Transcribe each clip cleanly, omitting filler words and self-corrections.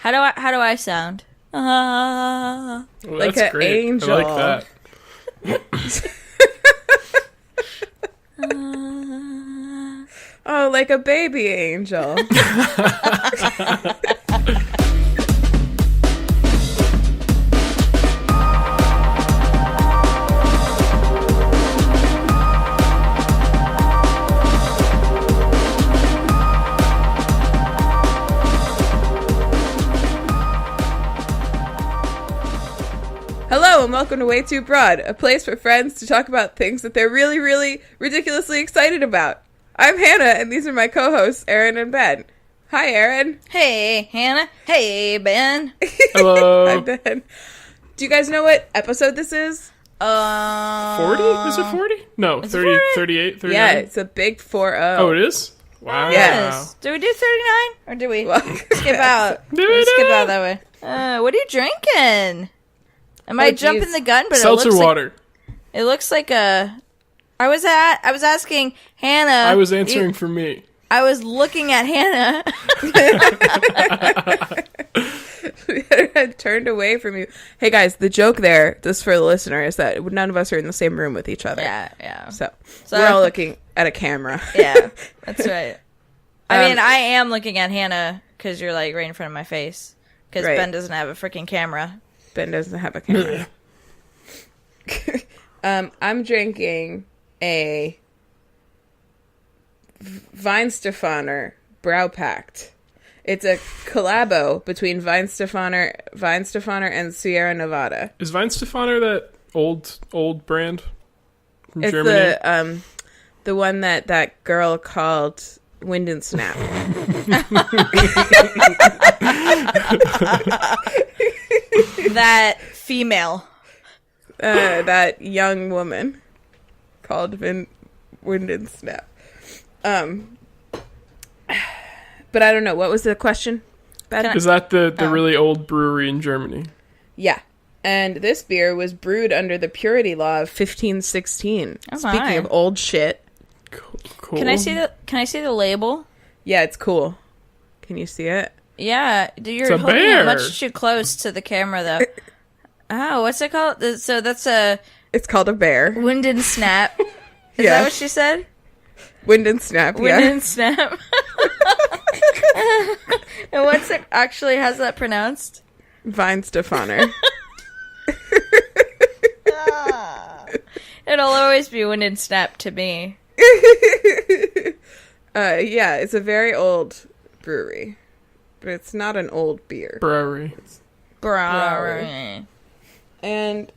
How do I sound? Well, like an angel. I like that. Oh, like a baby angel. Hello and welcome to Way Too Broad, a place for friends to talk about things that they're really, really ridiculously excited about. I'm Hannah, and these are my co-hosts, Erin and Ben. Hi, Erin. Hey, Hannah. Hey, Ben. Hello. Hi, Ben. Do you guys know what episode this is? 40? Is it 40? No, 30, 40? 38, 39? Yeah, it's a big 4-0. Oh, it is? Wow. Yes. Do we do 39? Or do we Well, skip out? Do we Skip do out it? that way. What are you drinking? Am I jumping geez. the gun? But Seltzer it looks water. It looks like a... I was asking Hannah... I was answering for me. I was looking at Hannah. I turned away from you. Hey, guys, the joke there, just for the listener, is that none of us are in the same room with each other. Yeah. So we're all looking at a camera. Yeah, that's right. I mean, I am looking at Hannah because you're like right in front of my face. Because Right. Ben doesn't have a freaking camera. Ben doesn't have a camera. I'm drinking a Weinstefaner Brow Pact. It's a collabo between Weinstefaner and Sierra Nevada. Is Weinstefaner that old brand from It's Germany? the one that girl called Wind and Snap. That female. That young woman called Wind and Snap. But I don't know. What was the question? Ben? Is that the really old brewery in Germany? Yeah. And this beer was brewed under the purity law of 1516. Oh, Speaking my. of old shit. Cool. Can I see the label? Yeah, it's cool. Can you see it? Yeah, you're It's a holding bear. it much too close to the camera, though. Oh, what's it called? So that's a It's called a bear. Wind and Snap. Is Yeah. that what she said? Wind and Snap, Wind yeah. and Snap. And what's it actually? How's that pronounced? Weinstefaner. It'll always be Wind and Snap to me. Yeah, it's a very old brewery. But it's not an old beer. Brewery. Brewery. And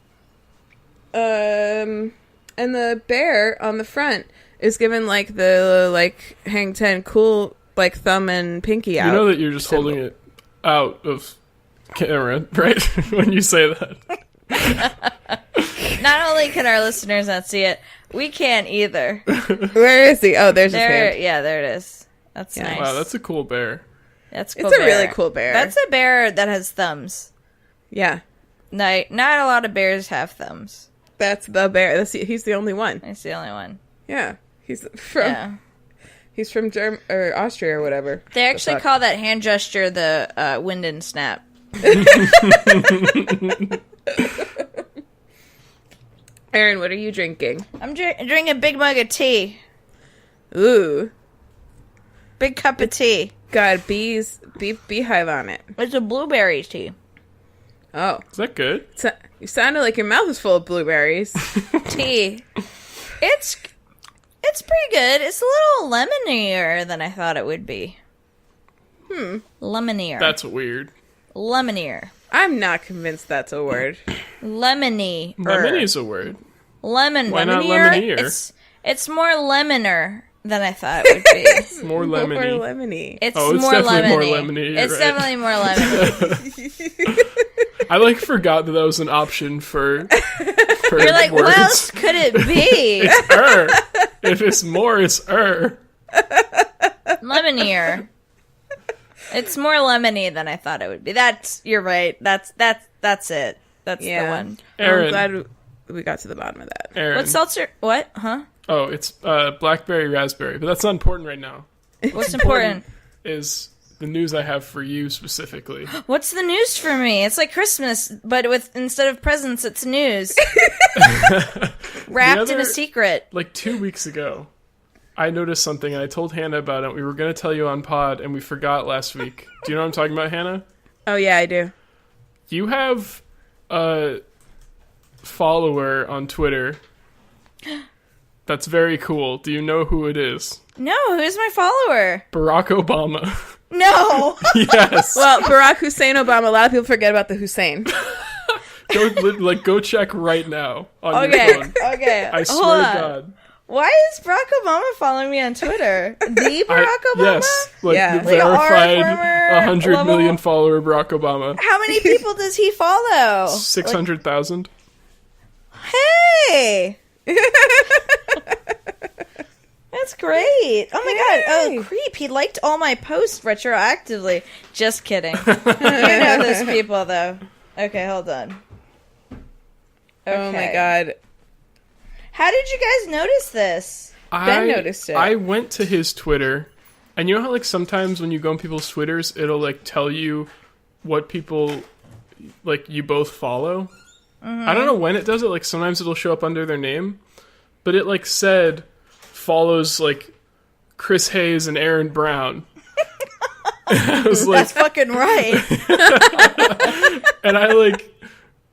the bear on the front is given like the hang 10 cool like thumb and pinky out. You know that you're just holding it out of camera, right? When you say that. Not only can our listeners not see it, we can't either. Where is he? Oh, there's his There, hand. yeah, there it is. That's Yeah. nice. Wow, that's a cool bear. That's a cool. It's a really cool bear. That's a bear that has thumbs. Yeah. No, not a lot of bears have thumbs. That's the bear. He's the only one. That's the only one. Yeah. He's from Austria or whatever. They actually call that hand gesture the Wind and Snap. Erin, what are you drinking? I'm drinking a big mug of tea. Ooh. Big cup of tea. Got beehive on it. It's a blueberry tea. Oh. Is that good? You sounded like your mouth was full of blueberries. Tea. It's pretty good. It's a little lemonier than I thought it would be. Lemonier. That's weird. Lemonier. I'm not convinced that's a word. Lemony. Lemony is a word. Lemon. Why not lemonier? lemonier? It's more lemoner than I thought it would be. More lemony. More lemony. It's Oh, it's more definitely more lemony. lemony, you're It's right. definitely more lemony. I forgot that was an option for You're like, words. what else could it be? If it's more, it's Lemonier. It's more lemony than I thought it would be. You're right. That's it. That's the one. Erin. I'm glad we got to the bottom of that. Erin. What seltzer? What? Huh? Oh, it's blackberry raspberry, but that's not important right now. What's important? Is the news I have for you specifically. What's the news for me? It's like Christmas, but instead of presents, it's news. Wrapped in a secret. Like 2 weeks ago, I noticed something, and I told Hannah about it. We were going to tell you on pod, and we forgot last week. Do you know what I'm talking about, Hannah? Oh, yeah, I do. You have a follower on Twitter that's very cool. Do you know who it is? No, who's my follower? Barack Obama. No. Yes. Well, Barack Hussein Obama. A lot of people forget about the Hussein. Go check right now on Okay. your phone. Okay. I Hold swear on. to God. Why is Barack Obama following me on Twitter? The Barack Obama? Yes, Yeah. the Like verified former 100 level? million follower Barack Obama. How many people does he follow? 600,000. Hey! That's great. Oh my god. Oh, creep. He liked all my posts retroactively. Just kidding. You know those people, though. Okay, hold on. Okay. Oh my god. How did you guys notice this? Ben noticed it. I went to his Twitter, and you know how like sometimes when you go on people's Twitters, it'll like tell you what people like you both follow. I don't know when it does it. Like sometimes it'll show up under their name, but it like said follows like Chris Hayes and Erin Brown. I was like, That's fucking right. and I like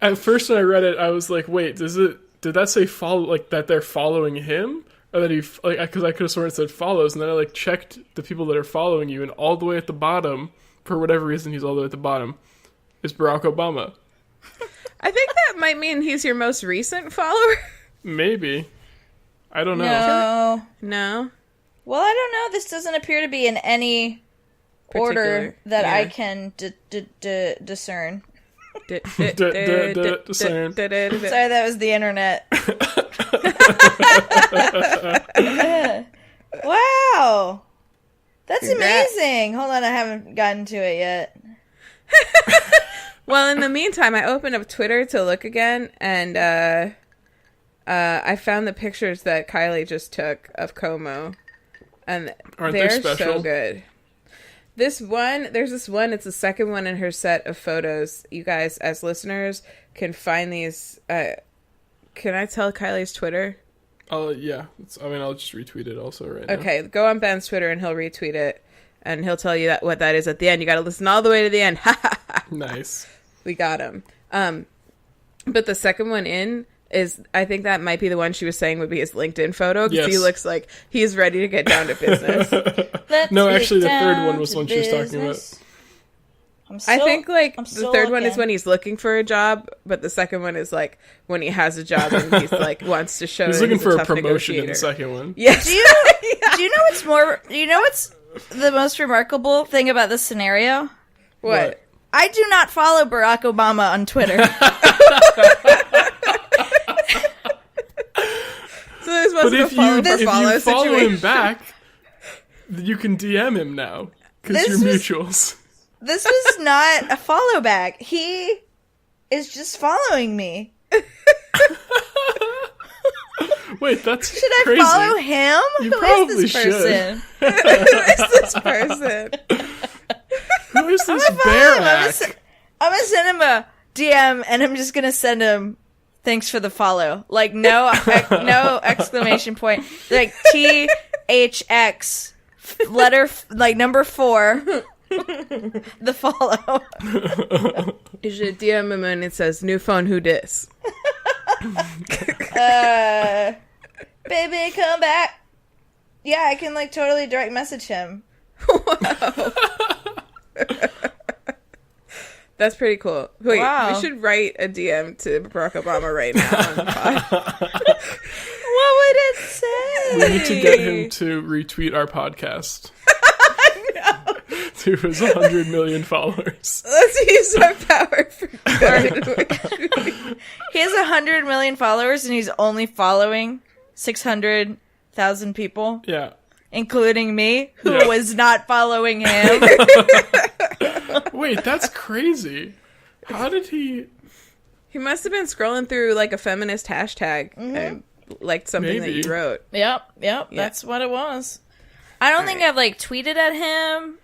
at first when I read it, I was like, wait, did that say follow, like that they're following him, or that he like, because I could have sworn it said follows, and then I like checked the people that are following you, and all the way at the bottom, for whatever reason, he's all the way at the bottom, is Barack Obama. I think that might mean he's your most recent follower. Maybe. I don't know. No. No. Well, I don't know. This doesn't appear to be in any order Particular, that yeah. I can discern. Discern. Sorry, that was the internet. Wow. That's Congrats. amazing. Hold on, I haven't gotten to it yet. Well, in the meantime, I opened up Twitter to look again, and I found the pictures that Kylie just took of Como, and Aren't they they're special? so good. There's this one, it's the second one in her set of photos. You guys, as listeners, can find these. Can I tell Kylie's Twitter? Oh, yeah. I'll just retweet it also right now. Okay, go on Ben's Twitter, and he'll retweet it, and he'll tell you what that is at the end. You got to listen all the way to the end. Nice. We got him. But the second one in is, I think that might be the one she was saying would be his LinkedIn photo, because he Yes. looks like he's ready to get down to business. No, actually, the third one was one she was talking about. I think like I'm the still third one is looking. when he's looking for a job, but the second one is like when he has a job and he's like wants to show He's that looking for a tough promotion in the negotiator. second one. Yes. Do you know what's more? You know what's the most remarkable thing about this scenario? What? I do not follow Barack Obama on Twitter. So this But wasn't a if follow you, for if you follow follow situation. him back, you can DM him now, because This you're was- mutuals. This was not a follow back. He is just following me. Wait, that's Should I crazy. follow him? You Who probably is this person? Who is this person? Who is this I'm bear gonna hack? send him a DM, and I'm just gonna send him thanks for the follow. Like no exclamation point. Like THX letter like number 4. The follow. You should DM him and it says new phone. Who dis? Baby, come back. Yeah, I can like totally direct message him. That's pretty cool. Wait, Wow. we should write a DM to Barack Obama right now. On the pod. What would it say? We need to get him to retweet our podcast. To his 100 million followers. Let's use our power for good. He has 100 million followers, and he's only following 600,000 people, Yeah. including me, who Yeah. was not following him. Wait, that's crazy. How did he... He must have been scrolling through like a feminist hashtag and liked something that Maybe. you wrote. Yep, that's what it was. I don't think I've like tweeted at him.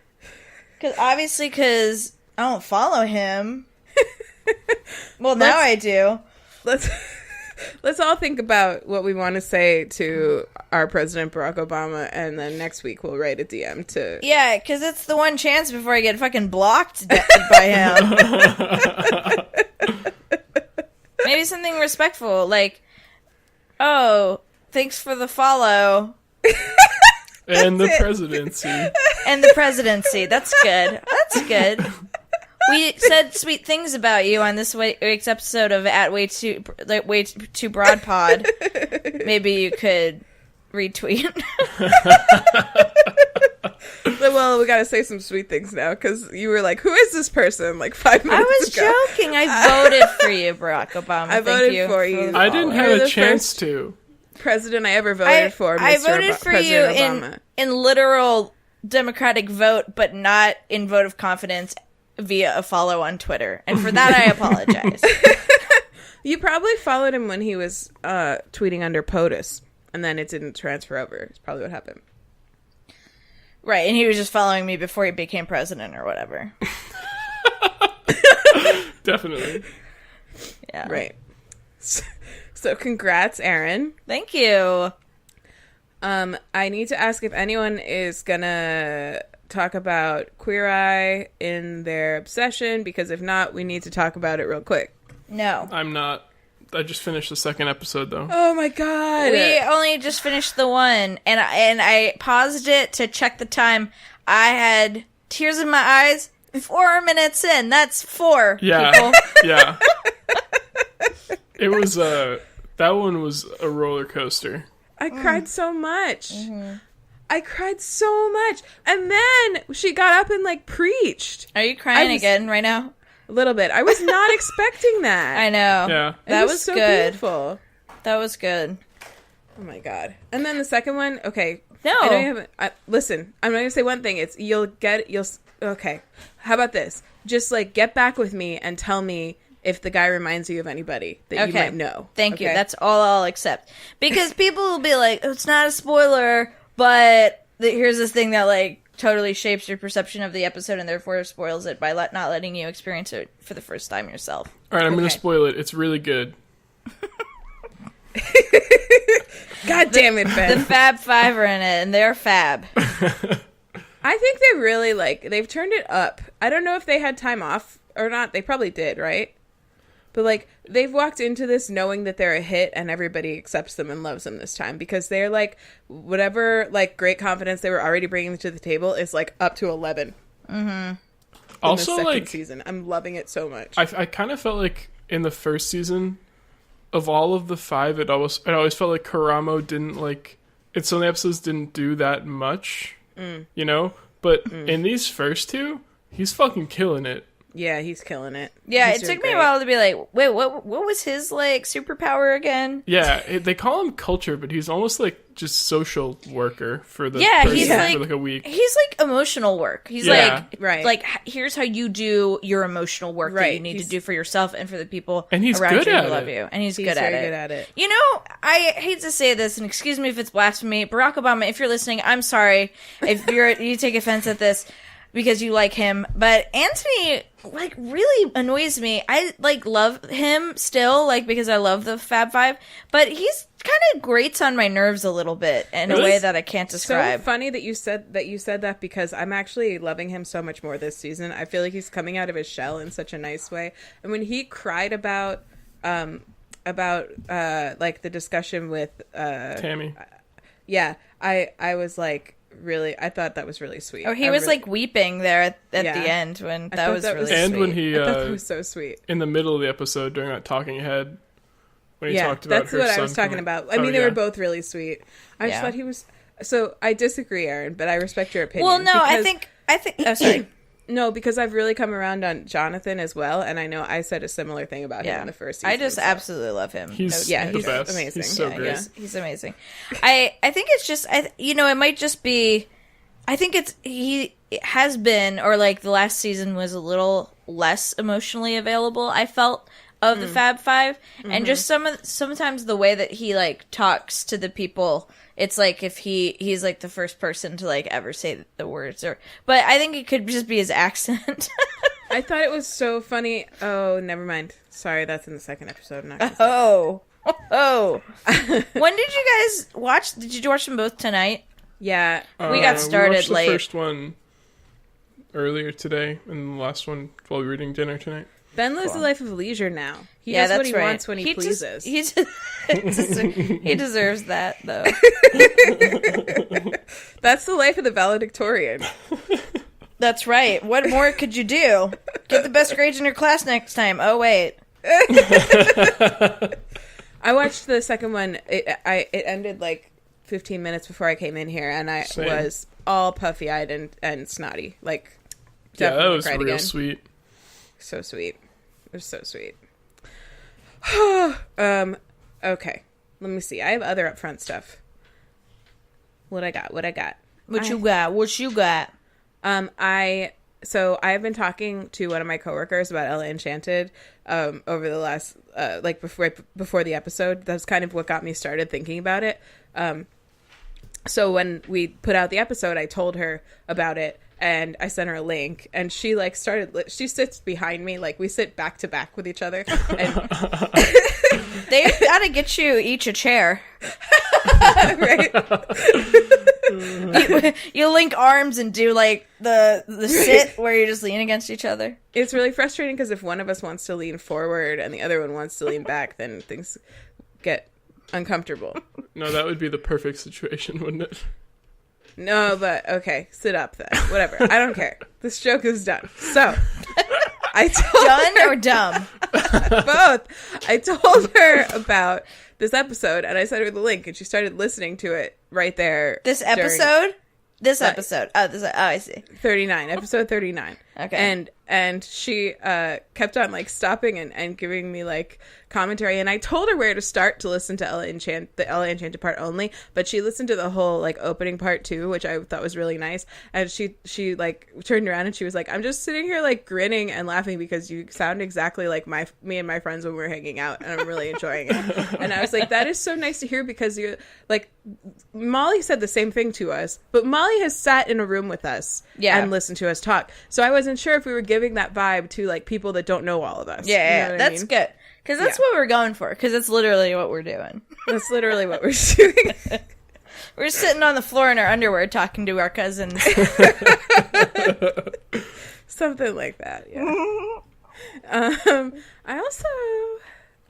Because I don't follow him. Well, now I do. Let's all think about what we want to say to our president, Barack Obama, and then next week we'll write a DM to... Yeah, because it's the one chance before I get fucking blocked by him. Maybe something respectful, like, oh, thanks for the follow. And the presidency. And the presidency. That's good. That's good. We said sweet things about you on this week's episode of Way Too Broad Pod. Maybe you could retweet. Well, we gotta say some sweet things now, because you were like, who is this person, like 5 minutes ago. I was joking. I voted for you, Barack Obama. I voted for you. I didn't have a chance to. President I ever voted for, Mr. I voted for President you Obama. in literal democratic vote, but not in vote of confidence via a follow on Twitter. And for that, I apologize. You probably followed him when he was tweeting under POTUS, and then it didn't transfer over. It's probably what happened. Right, and he was just following me before he became president or whatever. Definitely. Yeah. Right. So congrats, Erin. Thank you. I need to ask if anyone is gonna talk about Queer Eye in their obsession, because if not, we need to talk about it real quick. No. I'm not. I just finished the second episode, though. Oh my god. We only just finished the one, and I paused it to check the time. I had tears in my eyes 4 minutes in. That's 4, Yeah. people. Yeah. It was, that one was a roller coaster. I cried so much. Mm-hmm. I cried so much. And then she got up and, like, preached. Are you crying again right now? A little bit. I was not expecting that. I know. Yeah. That was so good. Beautiful. That was good. Oh my god. And then the second one, okay. No. I know you haven't. Listen, I'm going to say one thing. Okay. How about this? Just, like, get back with me and tell me if the guy reminds you of anybody that you might know. Thank you. That's all I'll accept. Because people will be like, oh, it's not a spoiler, but here's this thing that, like, totally shapes your perception of the episode and therefore spoils it by not letting you experience it for the first time yourself. All right, I'm going to spoil it. It's really good. God damn it, Ben. The Fab Five are in it, and they're fab. I think they really, they've turned it up. I don't know if they had time off or not. They probably did, right? But, like, they've walked into this knowing that they're a hit and everybody accepts them and loves them this time, because they're, like, whatever, like, great confidence they were already bringing to the table is, like, up to 11. Mm-hmm. Also, the second like, season. I'm loving it so much. I kind of felt like in the first season, of all of the 5, it always felt like Karamo didn't, like, in some episodes didn't do that much, you know? But in these first 2, he's fucking killing it. Yeah, he's killing it. Yeah, He's it doing took me a great. while to be like, wait, what was his, like, superpower again? Yeah, they call him culture, but he's almost like just social worker for the person he's for like a week. He's like emotional work. He's like here's how you do your emotional work that you need to do for yourself and for the people and he's around good you at who it. love you. And he's good very at it. good at it. You know, I hate to say this, and excuse me if it's blasphemy, Barack Obama, if you're listening, I'm sorry if you take offense at this because you like him, but Anthony, like, really annoys me. I, like, love him still, like, because I love the Fab Five, but he's kind of grates on my nerves a little bit in a way that I can't describe. So funny that you said that, because I'm actually loving him so much more this season. I feel like he's coming out of his shell in such a nice way. And when he cried about like the discussion with Tammy, I was like, really, I thought that was really sweet. Oh, he was like weeping there at the end when that was really and sweet. when he I thought that was so sweet in the middle of the episode during that talking head when he talked about that's her what son I was talking about. I mean, they were both really sweet. I just thought he was. So I disagree, Erin, but I respect your opinion. Well, no, I think. Oh, sorry. No, because I've really come around on Jonathan as well, and I know I said a similar thing about him in the first season. I just absolutely love him. He's he's the best. amazing. He's so great. He's amazing. I think it's just it might just be. I think he has been, or like the last season was a little less emotionally available. I felt of the Fab Five, and just sometimes the way that he like talks to the people, it's like if he's like the first person to like ever say the words, but I think it could just be his accent. I thought it was so funny. Oh, never mind. Sorry, that's in the second episode. I'm not gonna say Oh. When did you guys watch? Did you watch them both tonight? Yeah. We got started we watched late. The first one earlier today, and the last one while we were eating dinner tonight. Ben lives a life of leisure now. He does what he wants when he pleases. He deserves that, though. That's the life of the valedictorian. That's right. What more could you do? Get the best grades in your class next time. Oh, wait. I watched the second one. It ended like 15 minutes before I came in here, and I was all puffy-eyed and snotty. Like, yeah, that was cried real again. sweet. So sweet. It was so sweet. Okay. Let me see. I have other upfront stuff. What I got? What you got? So I've been talking to one of my coworkers about Ella Enchanted over the last like before the episode. That's kind of what got me started thinking about it. So when we put out the episode, I told her about it and I sent her a link, and she like she sits behind me, like we sit back to back with each other, and they gotta get you each a chair. Right. You link arms and do like the sit where you just lean against each other. It's really frustrating because if one of us wants to lean forward and the other one wants to lean back, then things get uncomfortable. No, that would be the perfect situation, wouldn't it? No, but okay, sit up then. Whatever. I don't care. This joke is done. So, I told Done her, or dumb? both. I told her about this episode, and I sent her the link, and she started listening to it right there. This episode? This episode. Oh, I see. 39. Episode 39. Okay. And she kept on like stopping and giving me like commentary, and I told her where to start to listen to the Ella Enchanted part only, but she listened to the whole like opening part too, which I thought was really nice. And she like turned around and she was like, I'm just sitting here like grinning and laughing because you sound exactly like me and my friends when we were hanging out, and I'm really enjoying it. And I was like, that is so nice to hear, because you're like, Molly said the same thing to us, but Molly has sat in a room with us and listened to us talk. So I wasn't sure if we were giving that vibe to like people that don't know all of us. Yeah, you know that's good. Because that's what we're going for. Because that's literally what we're doing. That's literally what we're doing. We're sitting on the floor in our underwear talking to our cousins. Something like that, yeah. I also...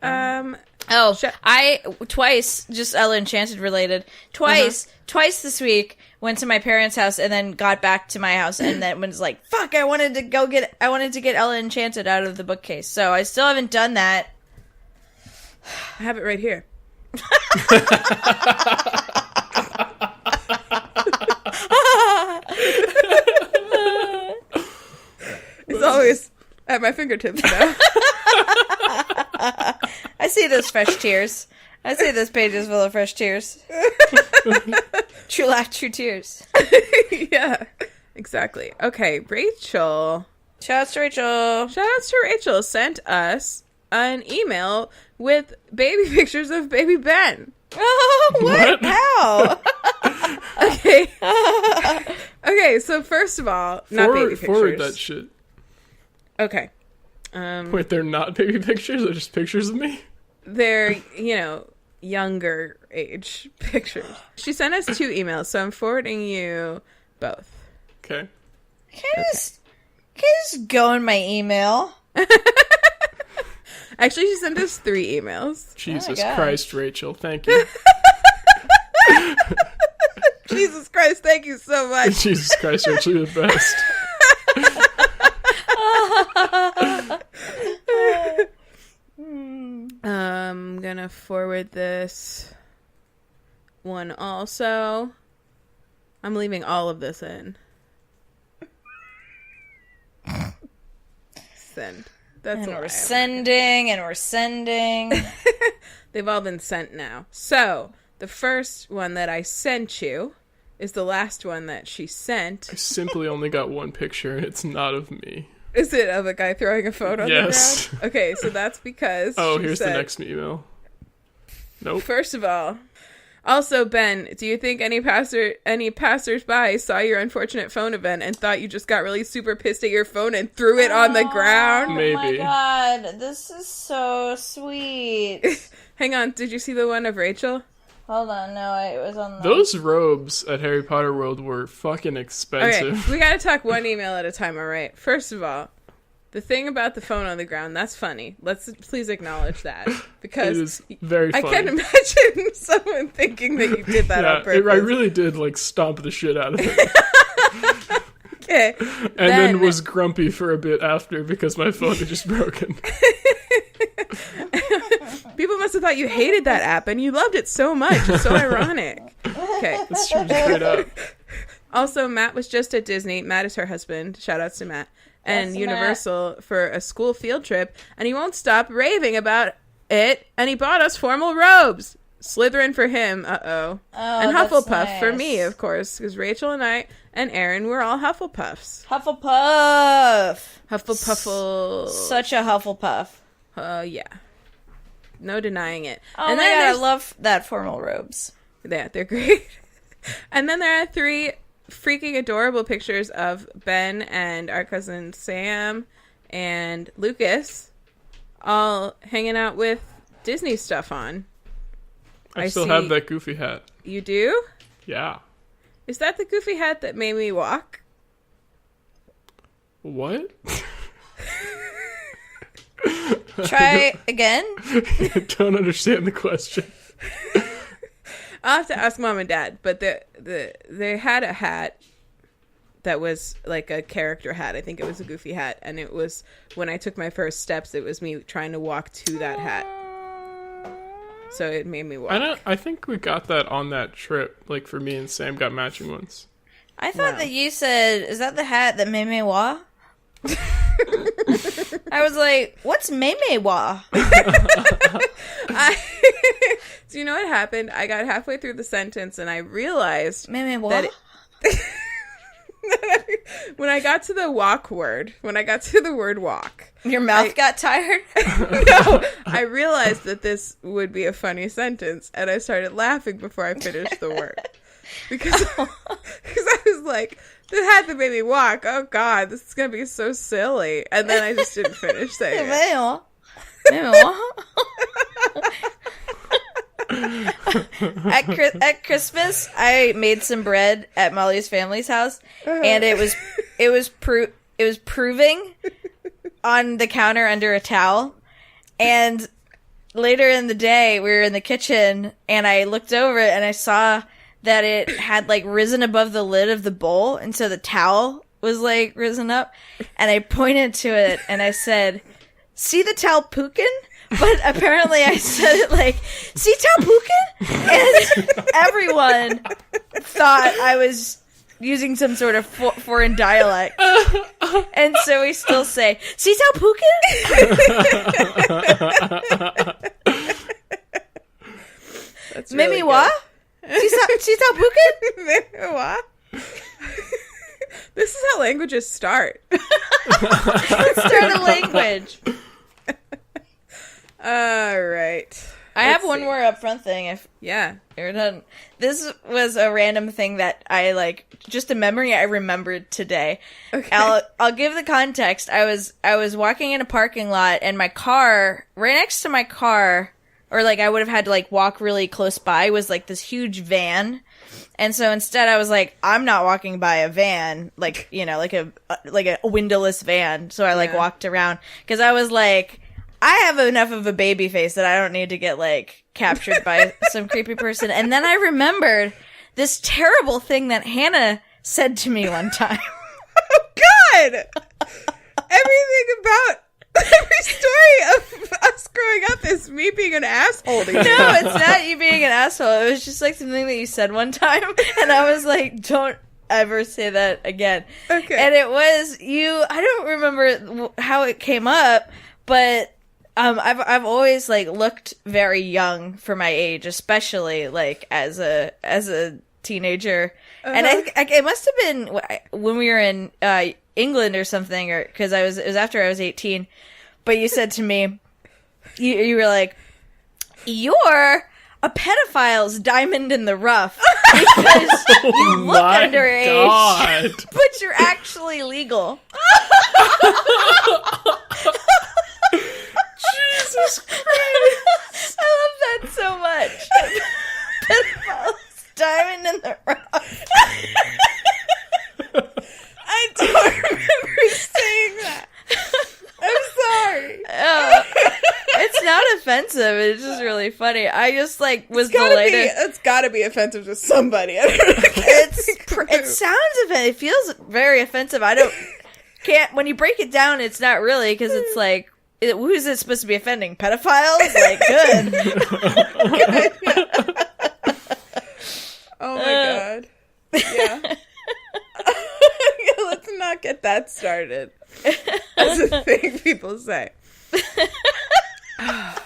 I twice, just Ella Enchanted related, twice this week went to my parents' house and then got back to my house and then was like, fuck, I wanted to get Ella Enchanted out of the bookcase. So I still haven't done that. I have it right here. It's always at my fingertips now. I see those fresh tears. I see those pages full of fresh tears. True laugh, true tears. Yeah, exactly. Okay, Rachel. Shout out to Rachel sent us an email with baby pictures of baby Ben. Oh, what? How? Okay. Okay, so first of all, not baby pictures. Forward that shit. Okay. Wait, they're not baby pictures? They're just pictures of me? They're, younger age pictures. She sent us 2 emails, so I'm forwarding you both. Okay. Can I just go in my email? Actually, she sent us 3 emails. Jesus Christ, Rachel. Thank you. Jesus Christ, thank you so much. Jesus Christ, Rachel, you're the best. I'm gonna forward this one also. I'm leaving all of this in. Send. That's and we're sending, and we're sending. They've all been sent now. So, the first one that I sent you is the last one that she sent. I simply only got one picture, and it's not of me. Is it of a guy throwing a phone on Yes. the ground? Okay, so that's because Here's the next email. Nope. First of all, also, Ben, do you think any passersby saw your unfortunate phone event and thought you just got really super pissed at your phone and threw it on the ground? Maybe. Oh my god, this is so sweet. Hang on, did you see the one of Rachel? Hold on, no, it was on the... Those robes at Harry Potter World were fucking expensive. Okay, we gotta talk one email at a time, alright? First of all, the thing about the phone on the ground, that's funny. Let's please acknowledge that. Because It is very funny. I can't imagine someone thinking that you did that on purpose. I really did, stomp the shit out of it. Okay. And then was grumpy for a bit after because my phone had just broken. People must have thought you hated that app and you loved it so much. It's so ironic. Okay. That's true, straight up. Also, Matt was just at Disney. Matt is her husband. Shout outs to Matt. And Yes, Universal for a school field trip. And he won't stop raving about it. And he bought us formal robes. Slytherin for him. Uh-oh. And that's Hufflepuff for nice. me, of course. Because Rachel and I and Erin were all Hufflepuffs. Hufflepuff. Hufflepuffle. Such a Hufflepuff. Yeah. No denying it. Oh and my then god, I there's- love that formal robes. Yeah, they're great. And then there are 3 freaking adorable pictures of Ben and our cousin Sam and Lucas all hanging out with Disney stuff on. I still see- have that goofy hat. You do? Yeah. Is that the goofy hat that made me walk? What? Try again? I don't understand the question. I'll have to ask Mom and Dad, but they had a hat that was like a character hat. I think it was a goofy hat, and it was when I took my first steps, it was me trying to walk to that hat. So it made me walk. I think we got that on that trip. For me and Sam got matching ones. I thought Wow. that you said, is that the hat that Meme Wa? I was like, what's Meme Wa? Do you know what happened? I got halfway through the sentence and I realized Meme Wa? that when I got to the word walk, Your mouth got tired? no, I realized that this would be a funny sentence, and I started laughing before I finished the word. Because I was like, the hat that made me walk, oh god, this is going to be so silly. And then I just didn't finish saying it. Meme Wa? Meme Wa? At Christmas, I made some bread at Molly's family's house, and it was proving on the counter under a towel. And later in the day, we were in the kitchen, and I looked over it, and I saw that it had risen above the lid of the bowl, and so the towel was risen up, and I pointed to it, and I said, "See the towel pukin?" But apparently I said it "See towel pukin?" And everyone thought I was using some sort of foreign dialect. And so we still say, "See towel pukin?" That's Mimi really wa? good. See towel pukin? Mimi wa? This is how languages start. Let's start a language. All right. I have Let's one see. more upfront thing if Yeah. you're done. This was a random thing that I just a memory I remembered today. Okay. I'll give the context. I was walking in a parking lot, and my car, right next to my car, or I would have had to walk really close by, was this huge van. And so instead I was I'm not walking by a van, like a windowless van. So I walked around, because I was I have enough of a baby face that I don't need to get captured by some creepy person. And then I remembered this terrible thing that Hannah said to me one time. Oh God! Every story of us growing up is me being an asshole to you. No, it's not you being an asshole. It was just something that you said one time, and I was don't ever say that again. Okay. And it was you. I don't remember how it came up, but I've always looked very young for my age, especially as a teenager. And I it must have been when we were in England or something, or because it was after I was 18. But you said to me, you were like, "You're a pedophile's diamond in the rough because you look underage, God. but you're actually legal." Jesus Christ. I love that so much. Pedophile's diamond in the rough. I don't remember saying that. I'm sorry. It's not offensive. It's just really funny. I just was It's delighted. it's gotta be offensive to somebody. It sounds offensive. It feels very offensive. Can't when you break it down. It's not really because it's like, who's it supposed to be offending? Pedophiles? Like, good. Oh my god. Yeah. Let's not get that started. That's a thing people say. By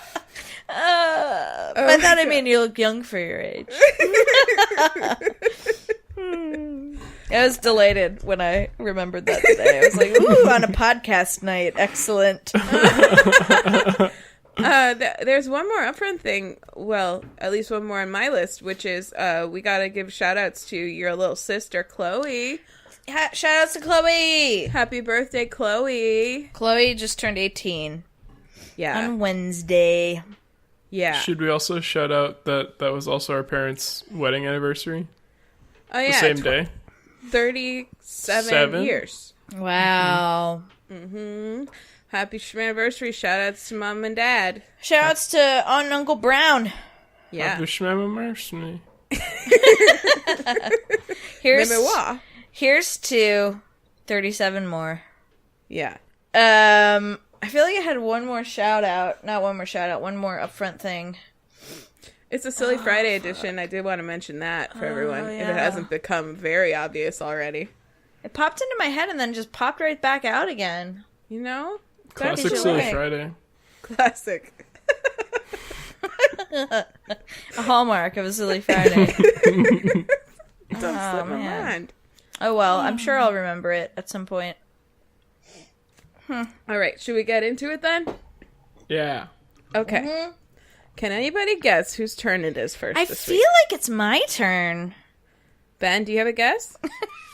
that I mean you look young for your age. I was delighted when I remembered that today. I was like, ooh, on a podcast night. Excellent. There's one more upfront thing. Well, at least one more on my list, which is we gotta give shout outs to your little sister, Chloe. Shout outs to Chloe. Happy birthday, Chloe. Chloe just turned 18 Yeah. on Wednesday. Yeah. Should we also shout out that was also our parents' wedding anniversary? Oh, yeah. The same day? 37 years. Wow. Mm-hmm. Happy anniversary. Shout outs to Mom and Dad. Shout outs to Aunt and Uncle Brown. Yeah. Here's to 37 more. Yeah. I feel like I had one more shout out. Not one more shout out, one more upfront thing. It's a Silly Friday edition. I did want to mention that for everyone. yeah. If it hasn't become very obvious already. It popped into my head and then just popped right back out again. You know? Classic That'd be Silly like- Friday. Classic. A hallmark of a Silly Friday. Don't slip my man. mind. Oh well, I'm sure I'll remember it at some point. All right. Should we get into it then? Yeah. Okay. Mm-hmm. Can anybody guess whose turn it is first I this feel week? like it's my turn. Ben, do you have a guess?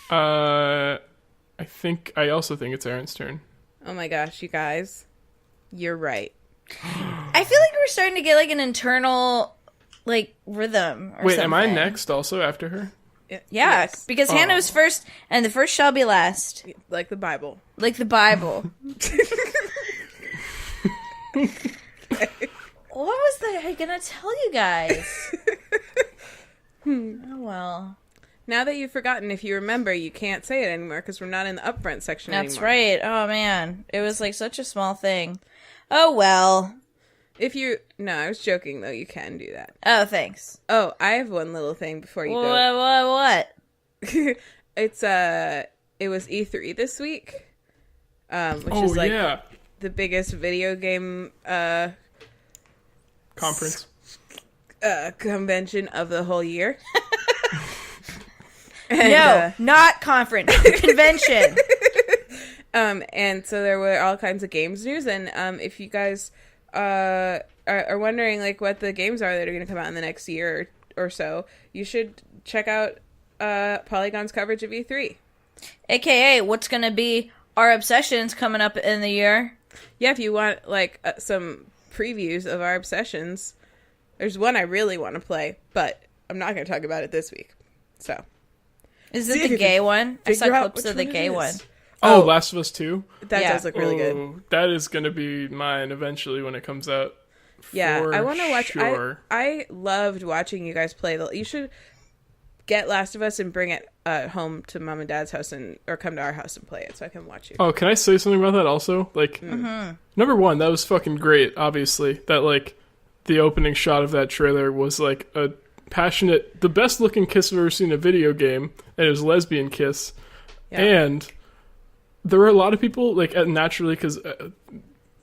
I also think it's Erin's turn. Oh my gosh, you guys. You're right. I feel like we're starting to get like an internal rhythm or Wait, something. am I next also after her? Yeah, Yes. because Hannah was first, and the first shall be last. Like the Bible. Like the Bible. What was I gonna tell you guys? Oh well. Now that you've forgotten, if you remember, you can't say it anymore because we're not in the upfront section That's anymore. right. Oh man. It was like such a small thing. Oh well. No, I was joking though. You can do that. Oh, thanks. Oh, I have one little thing before you go. What? It was E3 this week, which is the biggest video game Conference. convention of the whole year. No, not conference. Convention. And so there were all kinds of games news, and if you guys are wondering what the games are that are going to come out in the next year or so, you should check out Polygon's coverage of E3. AKA, what's going to be our obsessions coming up in the year? Yeah, if you want some previews of our obsessions, there's one I really want to play, but I'm not going to talk about it this week. So, Is it the gay one? I saw figure out clips which of the one it gay is. one. Oh, Last of Us 2? That Yeah. does look really good. That is going to be mine eventually when it comes out. Yeah, For I want to watch. Sure. I loved watching you guys play. You should get Last of Us and bring it home to Mom and Dad's house or come to our house and play it so I can watch you. Oh, can I say something about that also? Number one, that was fucking great, obviously. That, the opening shot of that trailer was, a passionate, the best looking kiss I've ever seen in a video game, and it was a lesbian kiss. Yeah. And there were a lot of people, naturally, because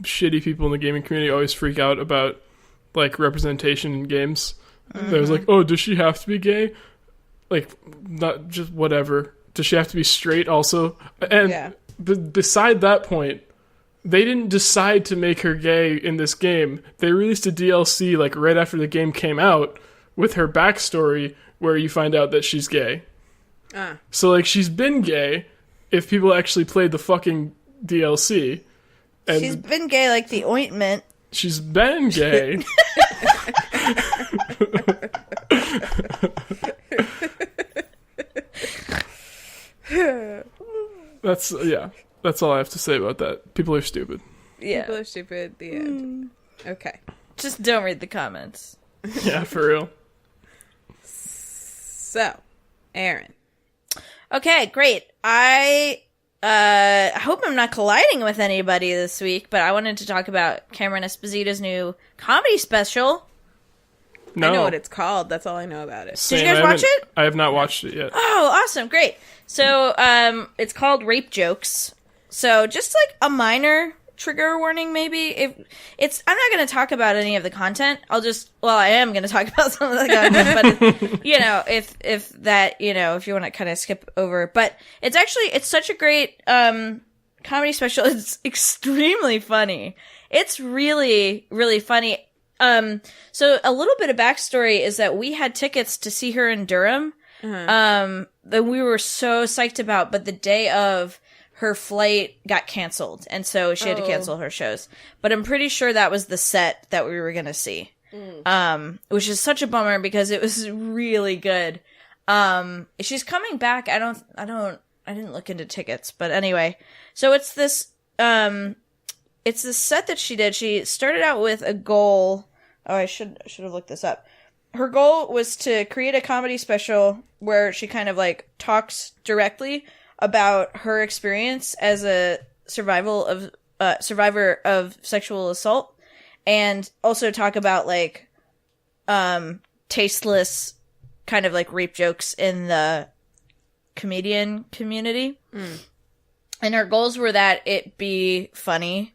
shitty people in the gaming community always freak out about, representation in games. There was oh, does she have to be gay? Not just whatever. Does she have to be straight also? And beside that point, they didn't decide to make her gay in this game. They released a DLC like right after the game came out with her backstory where you find out that she's gay. So like she's been gay if people actually played the fucking DLC. And she's been gay like the ointment. She's been gay. That's all I have to say about that. People are stupid. Yeah. People are stupid. The end. Okay. Just don't read the comments. Yeah, for real. So, Erin. Okay, great. I hope I'm not colliding with anybody this week, but I wanted to talk about Cameron Esposito's new comedy special. No. I know what it's called. That's all I know about it. Same. Did you guys watch it? I have not watched it yet. Oh, awesome. Great. So, it's called Rape Jokes. So, just like a minor trigger warning, maybe. I'm not going to talk about any of the content. I am going to talk about some of the content, but, if you want to kind of skip over. But it's such a great, comedy special. It's extremely funny. It's really, really funny. So a little bit of backstory is that we had tickets to see her in Durham, that we were so psyched about, but the day of, her flight got canceled, and so she had to cancel her shows. But I'm pretty sure that was the set that we were gonna see. Which is such a bummer because it was really good. She's coming back. I didn't look into tickets, but anyway. So it's this set that she did. She started out with a goal. Oh, I should have looked this up. Her goal was to create a comedy special where she kind of like talks directly about her experience as a survivor of sexual assault, and also talk about like tasteless kind of like rape jokes in the comedian community. And her goals were that it be funny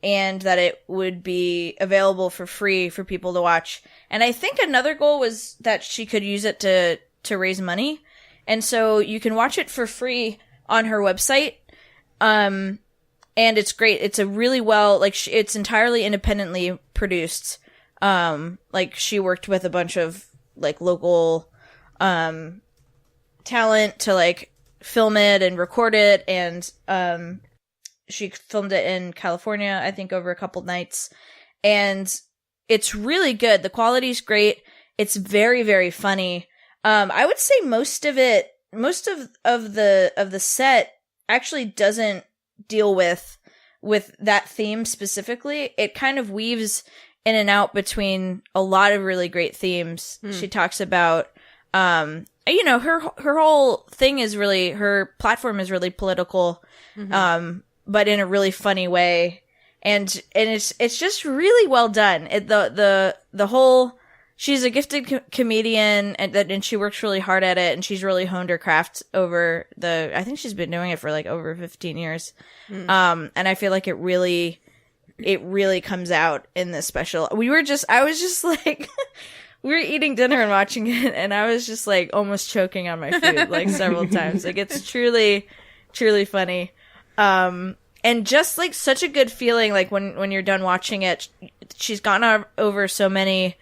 and that it would be available for free for people to watch. And I think another goal was that she could use it to raise money. And so you can watch it for free on her website. And it's great. It's a really it's entirely independently produced. Like she worked with a bunch of like local, talent to like film it and record it. And, she filmed it in California, I think over a couple nights. And it's really good. The quality's great. It's very, very funny. I would say most of the set actually doesn't deal with that theme specifically. It kind of weaves in and out between a lot of really great themes. She talks about, her whole thing is really, her platform is really political, but in a really funny way. And it's just really well done. The whole, she's a gifted comedian, and she works really hard at it, and she's really honed her craft over I think she's been doing it for like over 15 years. And I feel like it really comes out in this special. I was just like, we were eating dinner and watching it, and I was just like almost choking on my food like several times. Like it's truly, truly funny. And just like such a good feeling, like when you're done watching it, she's gone over so many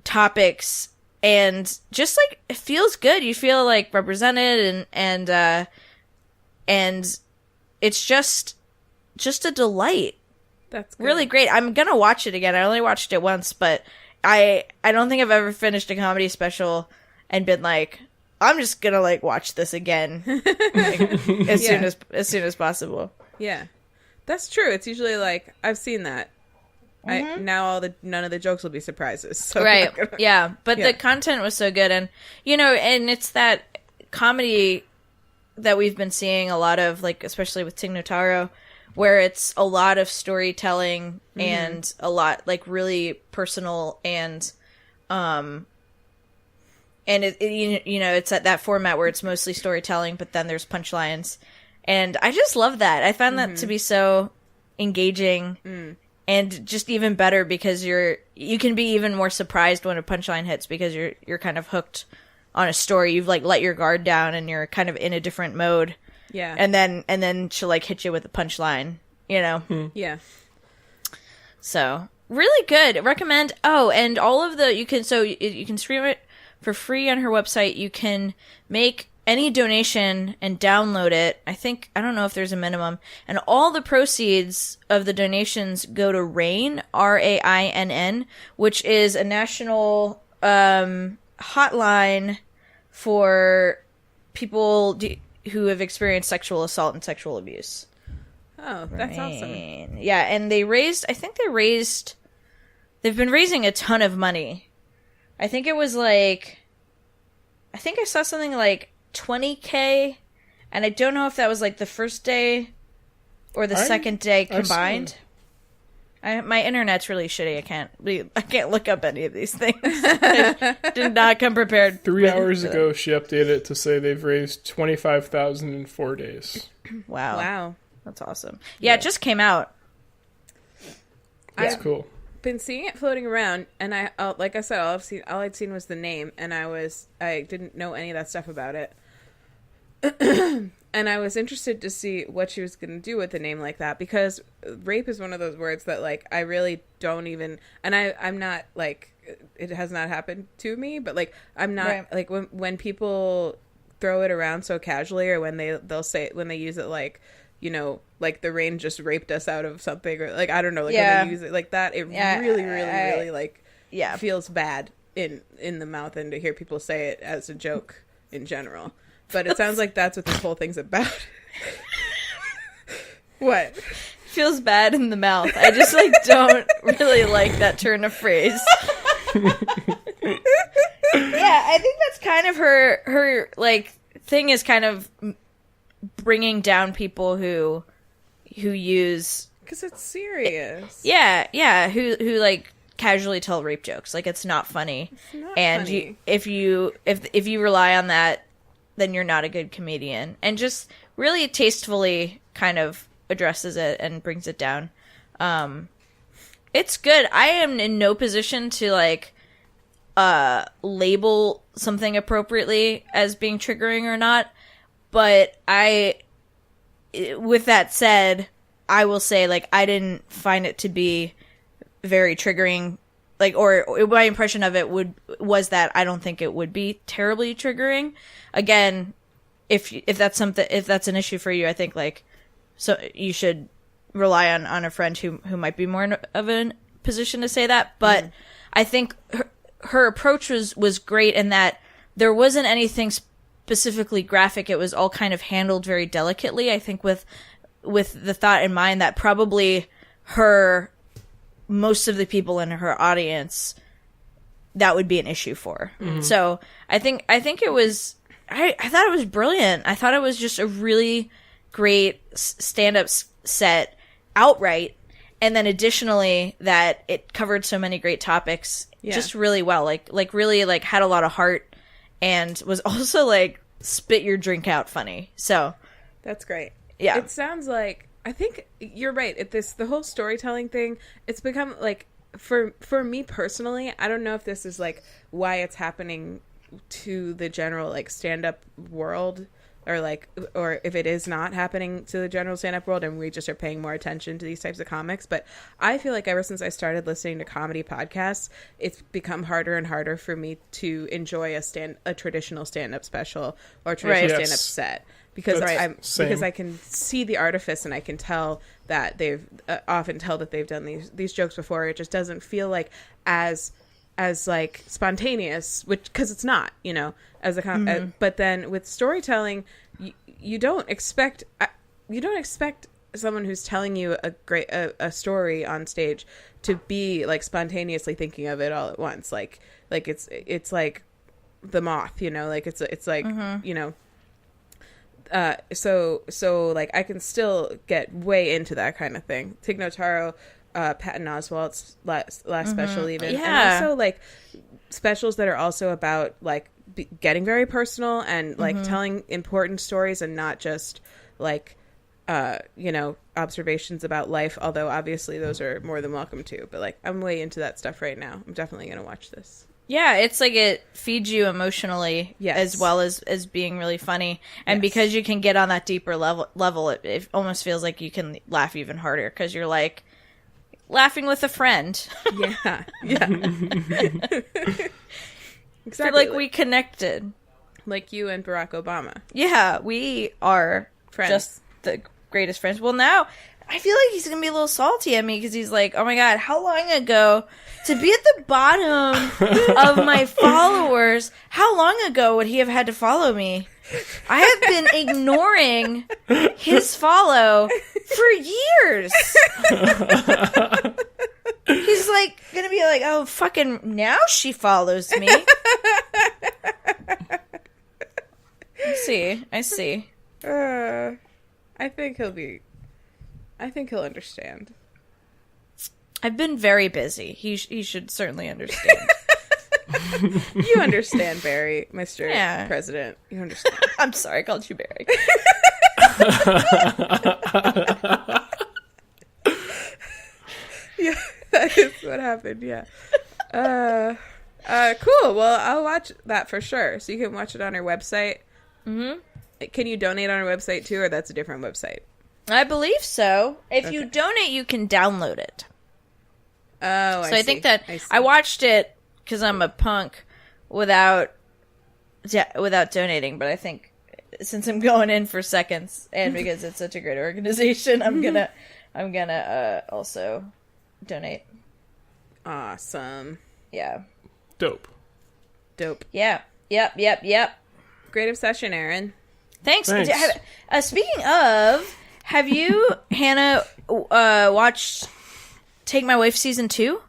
topics, and just like it feels good. You feel like represented, and it's just a delight. That's good. Really great. I'm gonna watch it again. I only watched it once, but I don't think I've ever finished a comedy special and been like, I'm just gonna like watch this again as soon as possible. Yeah, that's true. It's usually like I've seen that. None of the jokes will be surprises. So right. Yeah. But the content was so good, and and it's that comedy that we've been seeing a lot of, like especially with Tig Notaro, where it's a lot of storytelling and a lot like really personal, and it's at that format where it's mostly storytelling, but then there's punchlines. And I just love that. I found that to be so engaging, and just even better because you can be even more surprised when a punchline hits because you're kind of hooked on a story. You've like let your guard down and you're kind of in a different mode. Yeah. And then she'll like hit you with a punchline, you know? Yeah. So really good. Recommend. Oh, and all of the, you can stream it for free on her website. You can make any donation and download it. I don't know if there's a minimum. And all the proceeds of the donations go to RAINN, RAINN, which is a national hotline for people who have experienced sexual assault and sexual abuse. Oh, that's awesome. Yeah, and they've been raising a ton of money. I think I saw something like 20K, and I don't know if that was like the first day or the second day combined. My internet's really shitty. I can't look up any of these things. I did not come prepared. 3 hours ago, she updated it to say they've raised $25,000 in 4 days. Wow. That's awesome. Yeah, it just came out. That's cool. Been seeing it floating around, and like I said, all I'd seen was the name, and I didn't know any of that stuff about it. And I was interested to see what she was going to do with a name like that, because rape is one of those words that, like, I really don't even, and I'm not, like, it has not happened to me, but, like, I'm not, right. Like, when people throw it around so casually, or when they'll say, when they use it, like, you know, like the rain just raped us out of something, or like, I don't know, like when they use it like that, it really like feels bad in the mouth, and to hear people say it as a joke in general. But it sounds like that's what this whole thing's about. What? Feels bad in the mouth. I just like don't really like that turn of phrase. Yeah, I think that's kind of her like thing, is kind of bringing down people who use, because it's serious. Yeah, who like casually tell rape jokes, like it's not funny. It's not and funny. If you rely on that, then you're not a good comedian. And just really tastefully kind of addresses it and brings it down. It's good. I am in no position to like label something appropriately as being triggering or not. But with that said, I will say, like, I didn't find it to be very triggering, like, or my impression of it was that I don't think it would be terribly triggering. Again, if that's an issue for you, I think, like, so you should rely on a friend who might be more of a position to say that. But I think her approach was great in that there wasn't anything specifically graphic. It was all kind of handled very delicately, I think, with the thought in mind that probably most of the people in her audience, that would be an issue for. So I think it was, I thought it was brilliant. I thought it was just a really great stand-up set outright. And then additionally that it covered so many great topics just really well, like really like had a lot of heart, and was also like spit your drink out funny. So that's great. Yeah. It sounds like, I think you're right. The whole storytelling thing, it's become like, for me personally, I don't know if this is like why it's happening to the general like stand-up world, or if it is not happening to the general stand-up world and we just are paying more attention to these types of comics. But I feel like ever since I started listening to comedy podcasts, it's become harder and harder for me to enjoy a traditional stand-up special or traditional stand-up set. Because I can see the artifice, and I can tell that they've they've done these jokes before. It just doesn't feel like as like spontaneous, because it's not, you know, as a but then with storytelling, you don't expect someone who's telling you a story on stage to be like spontaneously thinking of it all at once, like it's like the moth, you know, like it's like you know. So like I can still get way into that kind of thing. Tig Notaro, Patton Oswalt's last special even. And also like specials that are also about like getting very personal and like telling important stories, and not just like you know, observations about life, although obviously those are more than welcome to. But like I'm way into that stuff right now. I'm definitely gonna watch this. Yeah, it's like it feeds you emotionally Yes. as well as being really funny. And Yes. because you can get on that deeper level, it almost feels like you can laugh even harder because you're like laughing with a friend. Yeah. Yeah. I feel like we connected. Like you and Barack Obama. Yeah, we are Friends. just the greatest friends. Well, now I feel like he's going to be a little salty at me because he's like, oh my God, how long ago to be at the bottom of my followers? How long ago would he have had to follow me? I have been ignoring his follow for years. He's like, going to be like, oh, fucking now she follows me. I see. I think he'll understand. I've been very busy. He should certainly understand. You understand, Barry, Mr. Yeah. President. You understand. I'm sorry, I called you Barry. Yeah, that is what happened, yeah. Cool. Well, I'll watch that for sure. So you can watch it on our website. Mm-hmm. Can you donate on our website too, or that's a different website? I believe so. If you donate, you can download it. Oh, So I think see. that I watched it because I'm a punk without donating, but I think since I'm going in for seconds and because it's such a great organization, I'm gonna also donate. Awesome. Yeah. Dope. Yeah. Yep. Great obsession, Erin. Thanks. Thanks. Speaking of, have you, Hannah, watched Take My Wife Season 2?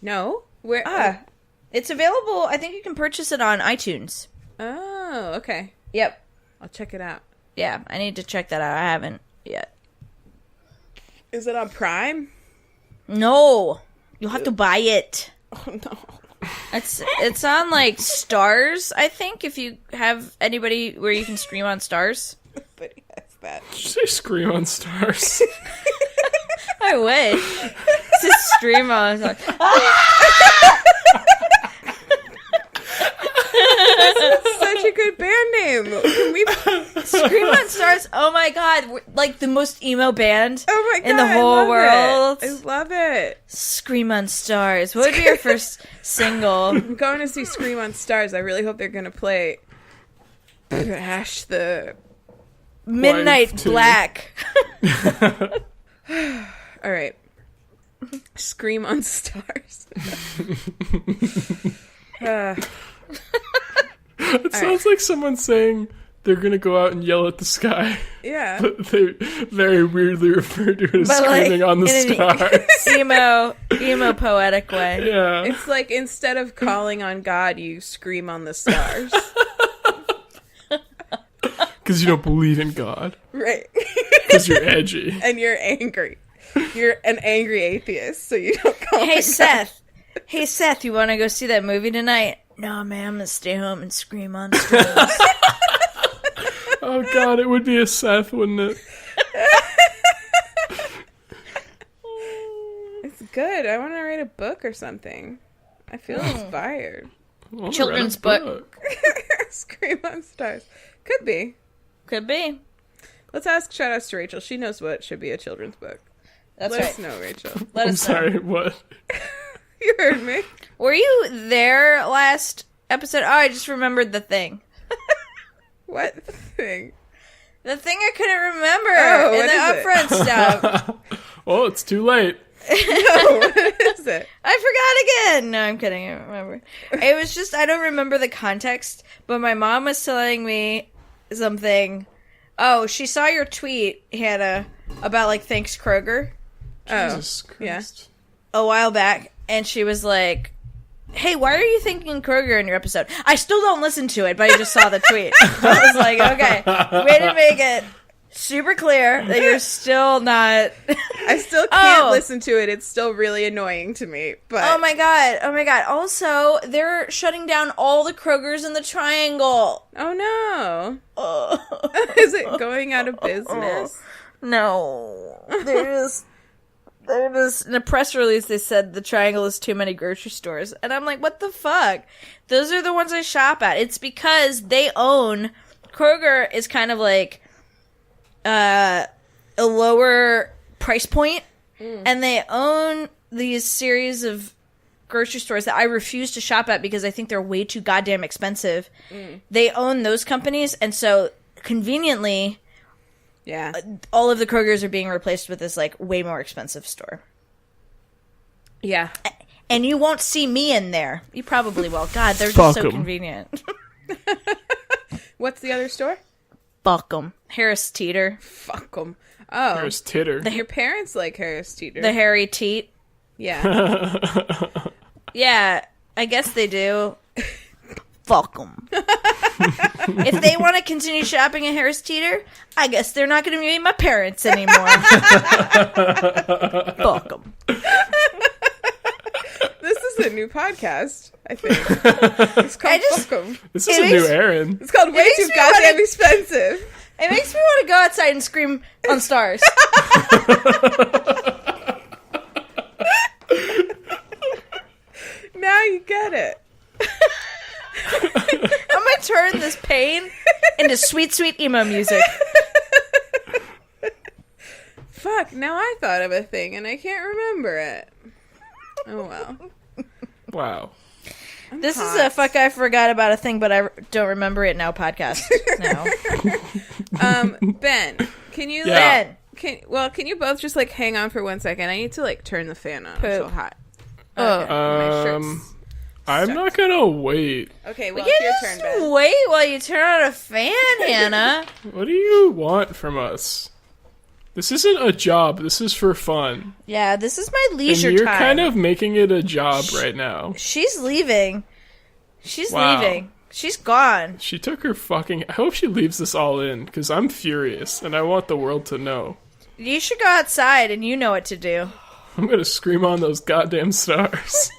No? Where? It's available. I think you can purchase it on iTunes. Oh, okay. Yep. I'll check it out. Yeah, I need to check that out. I haven't yet. Is it on Prime? No. You'll have to buy it. Oh, no. It's on, like, Stars, I think, if you have anybody where you can stream on Stars. But yes, that. Did you say Scream on Stars? I wish. To stream on Stars. Such a good band name. Can we... Scream on Stars. Oh my God. We're like the most emo band Oh my God, in the I whole love world. it. I love it. Scream on Stars. What would be your first single? I'm going to see Scream on Stars. I really hope they're going to play Ash the... Midnight too. Black. All right. Scream on Stars. It sounds like someone saying they're gonna go out and yell at the sky. Yeah. But they very weirdly refer to it as But, like, screaming on the in an stars. emo poetic way. Yeah. It's like instead of calling on God, you scream on the stars. Because you don't believe in God. Right. Because you're edgy. And you're angry. You're an angry atheist, so you don't call Hey on Seth. Hey Seth, you want to go see that movie tonight? No, man, I'm gonna stay home and scream on Stars. Oh God, it would be a Seth, wouldn't it? It's good. I want to write a book or something. I feel inspired. Well, Children's read a book. Scream on Stars. Could be. Could be. Let's ask shoutouts to Rachel. She knows what should be a children's book. That's Let right. us know, Rachel. Let I'm us know. sorry, what? You heard me. Were you there last episode? Oh, I just remembered the thing. What thing? The thing I couldn't remember Oh, in what the is it? upfront stuff. Well, it's too late. No, what is it? I forgot again. No, I'm kidding. I don't remember. It was just, I don't remember the context, but my mom was telling me something. Oh, she saw your tweet, Hannah, about, like, thanks Kroger Jesus yeah. Christ. a while back, and she was like, hey, why are you thanking Kroger in your episode? I still don't listen to it, but I just saw the tweet. I was like, okay, way to make it super clear that you're still not... I still can't Oh. listen to it. It's still really annoying to me. But Oh my god. Also, they're shutting down all the Krogers in the Triangle. Oh no. Is it going out of business? No. There's there was in a press release they said the Triangle is too many grocery stores, and I'm like, what the fuck? Those are the ones I shop at. It's because they own Kroger is kind of like a lower price point, and they own these series of grocery stores that I refuse to shop at because I think they're way too goddamn expensive. They own those companies, and so conveniently, Yeah. all of the Krogers are being replaced with this like way more expensive store. Yeah. And you won't see me in there. You probably will. God, they're Fuck just so 'em. convenient. What's the other store? Fuck them. Harris Teeter. Fuck them. Oh. There's Titter. Your parents like Harris Teeter. The Harry Teat. Yeah. Yeah, I guess they do. Fuck them. If they want to continue shopping at Harris Teeter, I guess they're not going to be my parents anymore. Fuck them. This is a new podcast, I think. It's called Fuck 'em. This is It a new makes- Erin. It's called Way makes Too me Goddamn wanna- Expensive. It makes me want to go outside and scream on stars. Now you get it. I'm going to turn this pain into sweet, sweet emo music. Fuck, now I thought of a thing and I can't remember it. Oh well. Wow. This is a fuck I forgot about a thing, but I don't remember it now podcast. No. Ben, can you Yeah. Ben. can you both just like hang on for 1 second? I need to like turn the fan on. It's so Poop. hot. Oh. Okay, my shirt's I'm stuck. not gonna wait. Okay, well You it's your can turn, just Ben. wait while you turn on a fan, Hannah. What do you want from us? This isn't a job. This is for fun. Yeah, this is my leisure And you're time. kind of making it a job right now. She's leaving. She's Wow. leaving. She's gone. She took her fucking... I hope she leaves this all in, because I'm furious, and I want the world to know. You should go outside, and you know what to do. I'm gonna scream on those goddamn stars.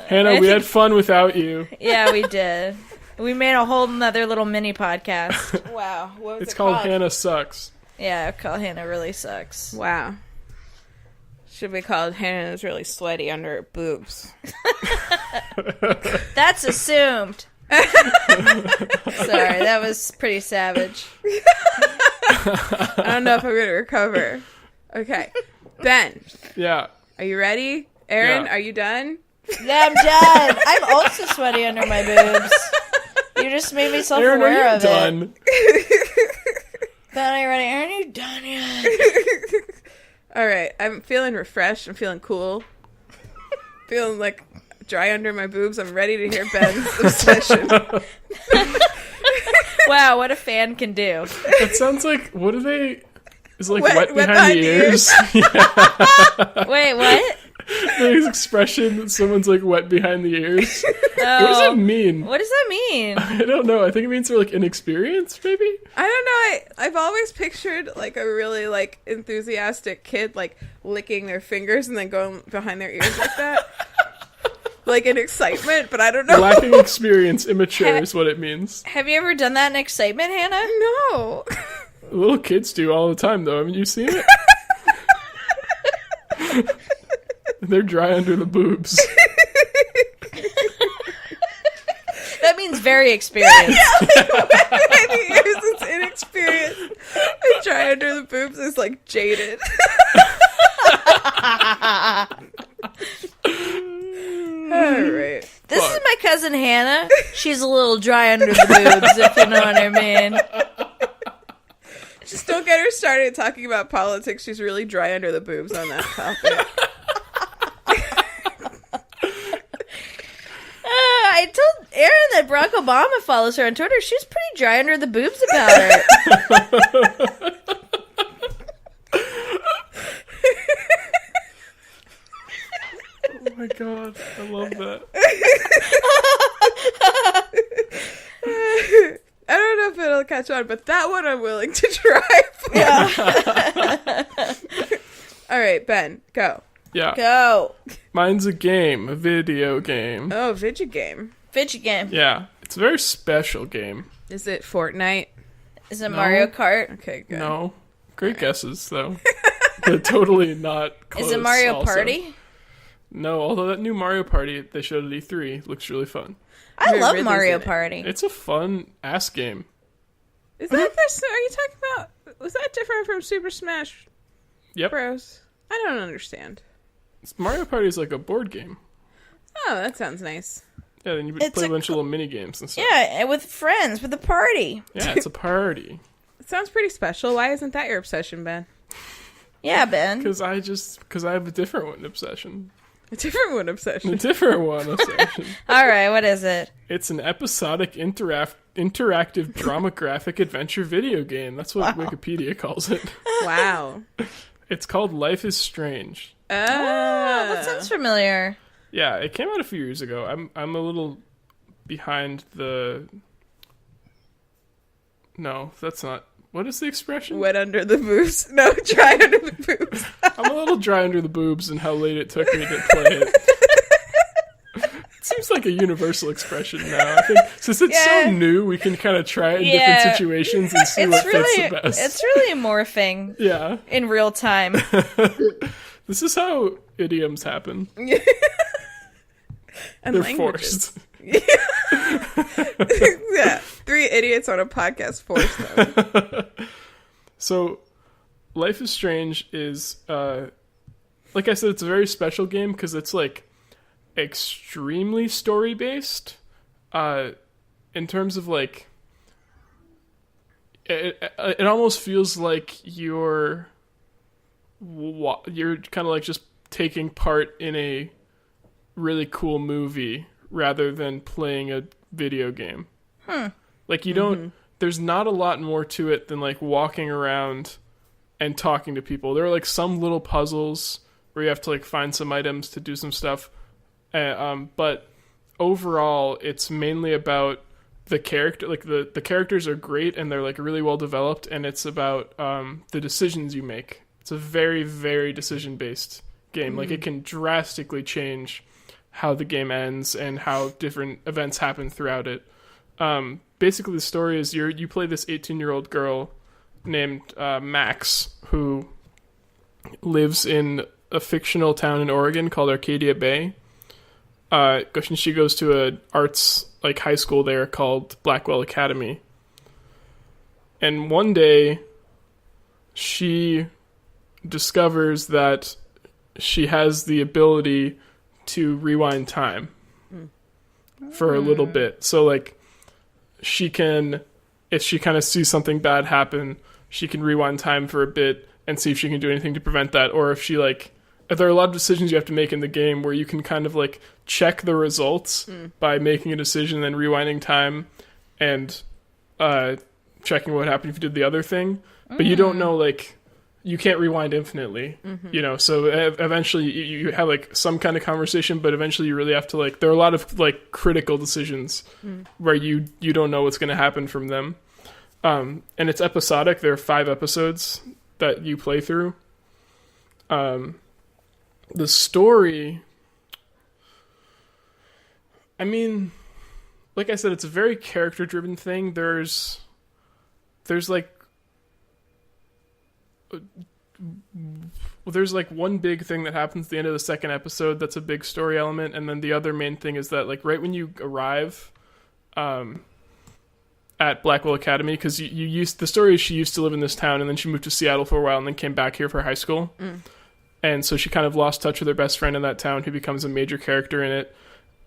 Hannah, we had fun without you. Yeah, we did. We made a whole nother little mini podcast. Wow, what was It's it called Hannah Sucks. Yeah, call Hannah really sucks. Wow. Should be called Hannah's really sweaty under her boobs. That's assumed. Sorry, that was pretty savage. I don't know if I'm going to recover. Okay. Ben, Yeah. are you ready? Erin, Yeah. are you done? Yeah, I'm done. I'm also sweaty under my boobs. You just made me Erin, self-aware are you of it. done? Ben, are you ready? Aren't you done yet? All right. I'm feeling refreshed. I'm feeling cool. Feeling like dry under my boobs. I'm ready to hear Ben's obsession. Wow, what a fan can do. That sounds like... What are they... Is it like Wet wet behind the ears? Wait, what? His expression that someone's like wet behind the ears. What does Oh, that mean? what does that mean? I don't know. I think it means they're like inexperienced, maybe? I don't know. I've always pictured like a really like enthusiastic kid like licking their fingers and then going behind their ears like that. Like in excitement, but I don't know. Lacking experience, immature is what it means. Have you ever done that in excitement, Hannah? No. Little kids do all the time, though. Haven't you seen it? They're dry under the boobs. That means very experienced. Behind the ears is inexperienced. And dry under the boobs is like jaded. Alright. This is my cousin Hannah. She's a little dry under the boobs, if you know what I mean. Just don't get her started talking about politics. She's really dry under the boobs on that topic. I told Erin that Barack Obama follows her on Twitter. She's pretty dry under the boobs about it. Oh my god, I love that. I don't know if it'll catch on, but that one I'm willing to try for. Yeah. All right, Ben, go. Yeah. Go. Mine's a game, a video game. Oh, video game. Fidget game. Yeah. It's a very special game. Is it Fortnite? Is it No. Mario Kart? Okay, good. No. Great guesses, though. But totally not close. Is it Mario also. Party? No, although that new Mario Party they showed at E3 looks really fun. I love Ridley's Mario in it. Party. It's a fun ass game. Is that this? Are you talking about? Was that different from Super Smash Yep. Bros? I don't understand. Mario Party is like a board game. Oh, that sounds nice. Yeah, then you It's play a a bunch of little mini games and stuff. Yeah, and with friends, with a party. Yeah, it's a party. It sounds pretty special. Why isn't that your obsession, Ben? Yeah, Ben. Because I have a different one obsession. A different one A obsession. different one obsession. All right, what is it? It's an episodic interactive drama graphic adventure video game. That's what Wikipedia calls it. Wow. It's called Life is Strange. Oh, that sounds familiar. Yeah, it came out a few years ago. I'm a little behind the... No, that's not... What is the expression? Wet under the boobs. No, dry under the boobs. I'm a little dry under the boobs and how late it took me to play it. It seems like a universal expression now. I think since it's so new, we can kind of try it in different situations and see what fits the best. It's really morphing Yeah. in real time. This is how idioms happen. And They're languages. forced. Yeah. 3 idiots on a podcast forced them. So, Life is Strange is, like I said, it's a very special game because it's like extremely story based. In terms of like, it almost feels like you're kind of like just taking part in a really cool movie rather than playing a video game. Like you don't, there's not a lot more to it than like walking around and talking to people. There are like some little puzzles where you have to like find some items to do some stuff. But overall, it's mainly about the character. Like the characters are great and they're like really well developed, and it's about the decisions you make. It's a very, very decision based game. Like it can drastically change how the game ends and how different events happen throughout it. Basically, the story is you play this 18-year-old girl named Max who lives in a fictional town in Oregon called Arcadia Bay. She goes to an arts like high school there called Blackwell Academy. And one day, she discovers that she has the ability to rewind time for a little bit. So like she can, if she kind of sees something bad happen, she can rewind time for a bit and see if she can do anything to prevent that. Or if she like, if there are a lot of decisions you have to make in the game where you can kind of like check the results by making a decision and then rewinding time and checking what happened if you did the other thing. But you don't know, like, you can't rewind infinitely, you know, so eventually you have like some kind of conversation, but eventually you really have to like, there are a lot of like critical decisions where you don't know what's going to happen from them. And it's episodic. There are 5 episodes that you play through. The story, I mean, like I said, it's a very character driven thing. There's like, there's like one big thing that happens at the end of the second episode that's a big story element, and then the other main thing is that like right when you arrive at Blackwell Academy, because the story is she used to live in this town and then she moved to Seattle for a while and then came back here for high school, and so she kind of lost touch with her best friend in that town who becomes a major character in it,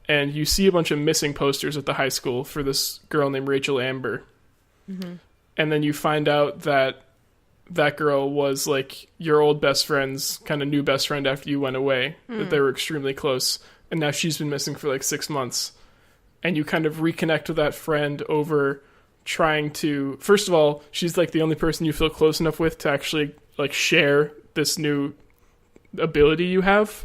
and you see a bunch of missing posters at the high school for this girl named Rachel Amber, and then you find out that that girl was like your old best friend's kind of new best friend after you went away, that they were extremely close, and now she's been missing for like 6 months, and you kind of reconnect with that friend over trying to, first of all, she's like the only person you feel close enough with to actually like share this new ability you have,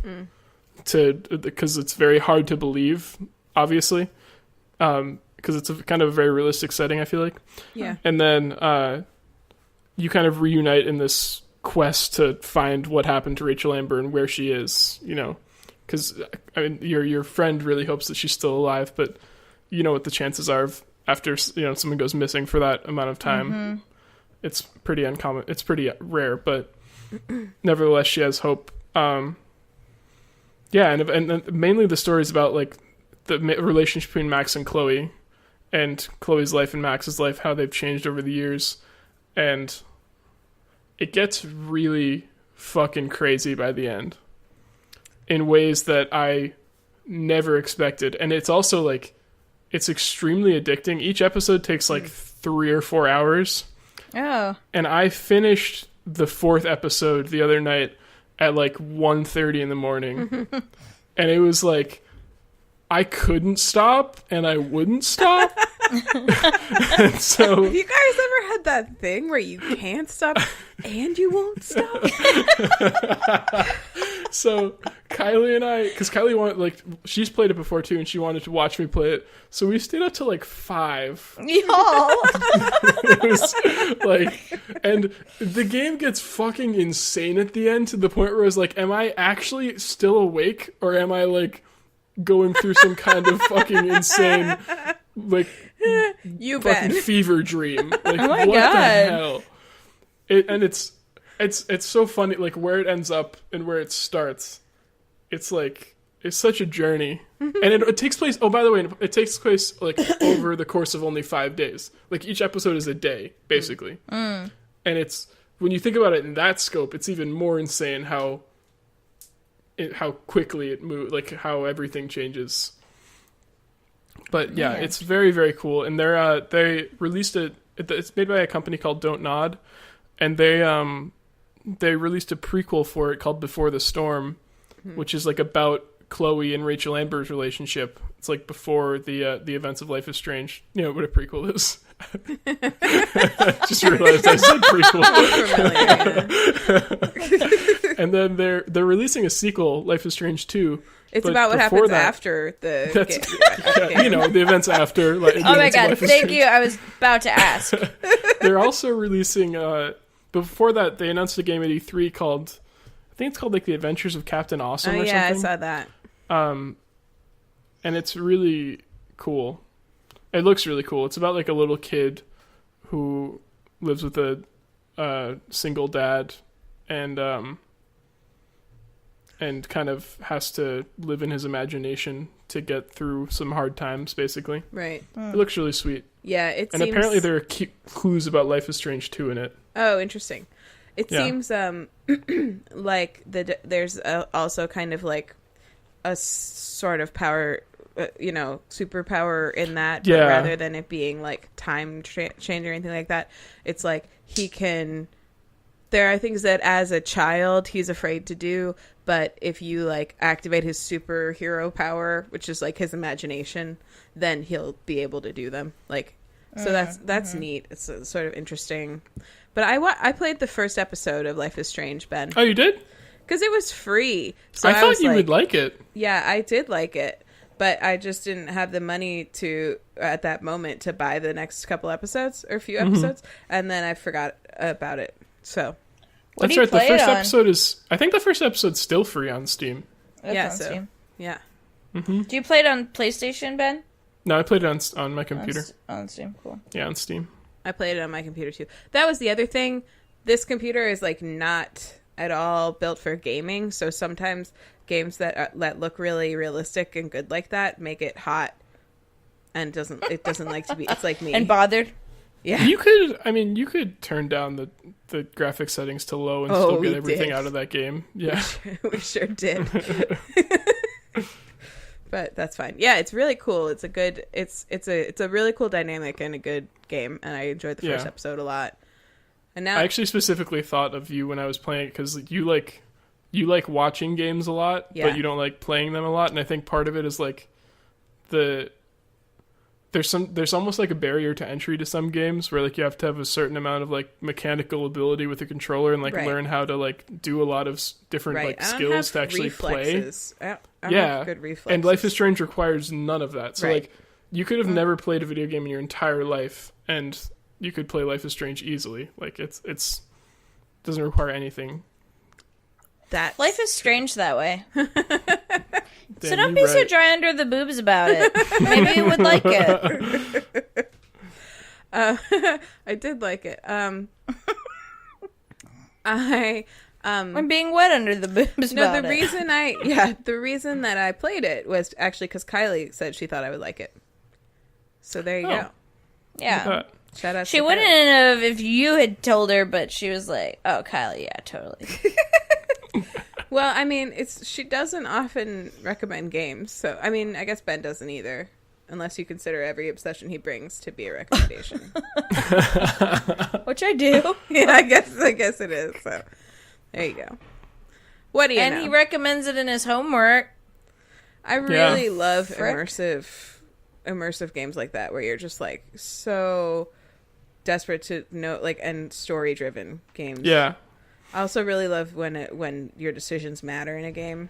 because it's very hard to believe, obviously, because it's a kind of a very realistic setting, I feel like. Yeah. And then you kind of reunite in this quest to find what happened to Rachel Amber and where she is, you know, because I mean, your friend really hopes that she's still alive, but you know what the chances are of after, you know, someone goes missing for that amount of time. it's pretty uncommon. It's pretty rare, but nevertheless, she has hope. And mainly the story is about like the relationship between Max and Chloe, and Chloe's life and Max's life, how they've changed over the years, and it gets really fucking crazy by the end in ways that I never expected. And it's also like, it's extremely addicting. Each episode takes like 3 or 4 hours. Oh. And I finished the 4th episode the other night at like 1:30 in the morning. And it was like, I couldn't stop and I wouldn't stop. And so, have you guys ever had that thing where you can't stop and you won't stop? So Kylie and I, because Kylie wanted, like, she's played it before too, and she wanted to watch me play it. So we stayed up till like 5. Y'all. It was like, and the game gets fucking insane at the end, to the point where I was like, am I actually still awake, or am I like going through some kind of fucking insane, like, You fucking bet. fever dream? Like, Oh my what God. the hell? It's so funny, like, where it ends up and where it starts. It's like, it's such a journey. And it takes place, oh, by the way, it takes place like over the course of only 5 days. Like, each episode is a day, basically. And it's, when you think about it in that scope, it's even more insane how quickly it moves, like how everything changes. But yeah, it's very, very cool. And they released it. It's made by a company called Don't Nod, and they released a prequel for it called Before the Storm, which is like about Chloe and Rachel Amber's relationship. It's like before the events of Life is Strange. You know what a prequel is? Just realized I said prequel. And then they're releasing a sequel, Life is Strange 2. It's but about what before happens that- after the That's, game. you know, the events after. Like, Oh my god, thank you. I was about to ask. They're also releasing, before that, they announced a game at E3 called, I think it's called like The Adventures of Captain Awesome Oh or yeah, something. I saw that. And it's really cool. It looks really cool. It's about like a little kid who lives with a single dad, and kind of has to live in his imagination to get through some hard times, basically. Right. It looks really sweet. Yeah, it And seems... apparently there are clues about Life is Strange 2 in it. Oh, interesting. It Yeah. seems like there's also kind of like a sort of power, superpower in that, Yeah. but rather than it being like time change or anything like that, it's like he can... There are things that as a child he's afraid to do, but if you like activate his superhero power, which is like his imagination, then he'll be able to do them. Like, so that's neat. It's sort of interesting. But I played the first episode of Life is Strange, Ben, Oh, you did? because it was free. So I thought was you would like it. Yeah, I did like it, but I just didn't have the money to at that moment to buy the next couple episodes or a few episodes, and then I forgot about it. So What That's do you right. The play first it on? episode is, I think the first episode's still free on Steam. That's Yeah, on so- Steam. yeah, Do you play it on PlayStation, Ben? No, I played it on my computer. On Steam, cool. Yeah, on Steam. I played it on my computer too. That was the other thing. This computer is like not at all built for gaming, so sometimes games that look really realistic and good like that make it hot, and it doesn't like to be. It's like me. And bothered. Yeah, You could turn down the graphic settings to low and still we get everything did. out of that game. Yeah. we sure did. But that's fine. Yeah, it's really cool. It's a really cool dynamic and a good game, and I enjoyed the first Yeah. episode a lot. And now I actually specifically thought of you when I was playing it, because you like watching games a lot, Yeah. but you don't like playing them a lot. And I think part of it is like there's almost like a barrier to entry to some games where like you have to have a certain amount of like mechanical ability with the controller and like Right. learn how to like do a lot of different right, like I don't skills have to actually reflexes. I don't Yeah, have good reflexes. and Life is Strange requires none of that. So Right. like you could have never played a video game in your entire life, and you could play Life is Strange easily. Like it's doesn't require anything. that Life is strange that way. So Damn, don't you be so right. dry under the boobs about it. Maybe you would like it. I did like it. I'm being wet under the boobs. No, about the reason that I played it was actually because Kylie said she thought I would like it. So there you go. Yeah. Shout out. She to wouldn't Kylie. have if you had told her, but she was like, "Oh, Kylie, yeah, totally." Well, I mean, she doesn't often recommend games, so I mean, I guess Ben doesn't either, unless you consider every obsession he brings to be a recommendation. Which I do. Yeah, I guess it is. So there you go. What do you know? And he recommends it in his homework. I really love Frick. immersive games like that, where you're just like so desperate to know, like, and story driven games. Yeah. I also really love when your decisions matter in a game,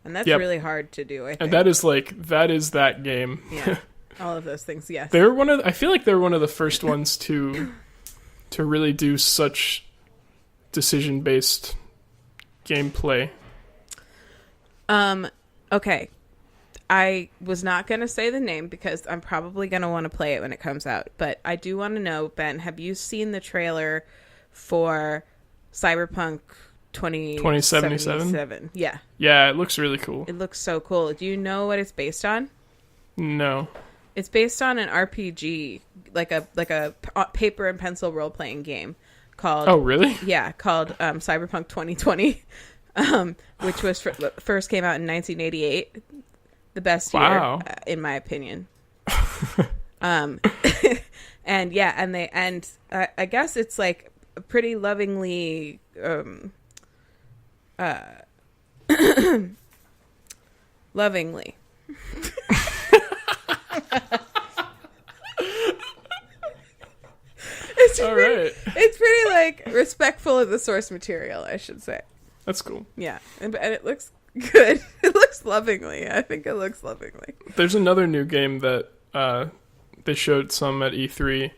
and that's really hard to do. I think. And that is that game. Yeah, all of those things. Yes, I feel like they're one of the first ones to really do such decision based gameplay. Okay. I was not going to say the name because I'm probably going to want to play it when it comes out, but I do want to know, Ben, have you seen the trailer for Cyberpunk 2077? Yeah. Yeah, it looks really cool. It looks so cool. Do you know what it's based on? No. It's based on an RPG, like a paper and pencil role-playing game called... Oh, really? Yeah, called Cyberpunk 2020, which was first came out in 1988. The best year, in my opinion. And I guess it's like pretty lovingly lovingly. It's pretty like respectful of the source material, I should say. That's cool. Yeah, and it looks good. It looks lovingly. I think it looks lovingly. There's another new game that they showed some at E3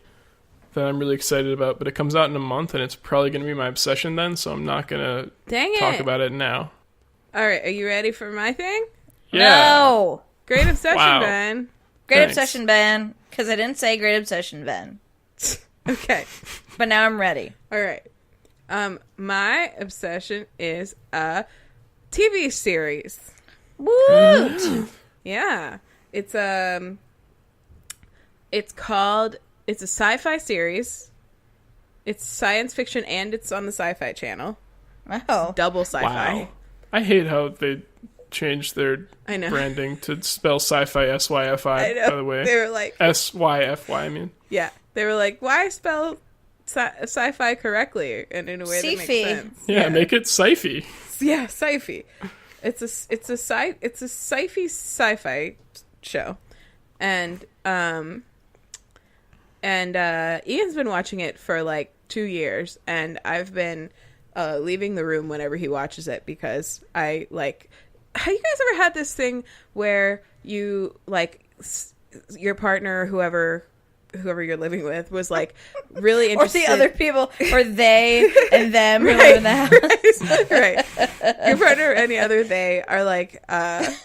that I'm really excited about, but it comes out in a month, and it's probably going to be my obsession then, so I'm not going to talk about it now. All right, are you ready for my thing? Yeah. No. Great obsession, Wow. Ben. Great obsession, Ben. Because I didn't say great obsession, Ben. Okay. But now I'm ready. All right. My obsession is a TV series. Woot! Yeah. It's a sci-fi series. It's science fiction and it's on the Sci-Fi Channel. Oh. Double sci-fi. Wow. I hate how they changed their I know. branding to spell sci-fi S-Y-F-I, I know. by the way. They were like... S-Y-F-Y, I mean. Yeah. They were like, why spell sci-fi correctly and in a way that makes sense? Yeah, make it sci-fi. Yeah, sci-fi. It's a sci-fi sci-fi show. And Ian's been watching it for like 2 years, and I've been leaving the room whenever he watches it because I like... Have you guys ever had this thing where you like your partner, whoever you're living with, was like really interested, or the other people, or they and them who live in the house, right? Your partner or any other they are like, I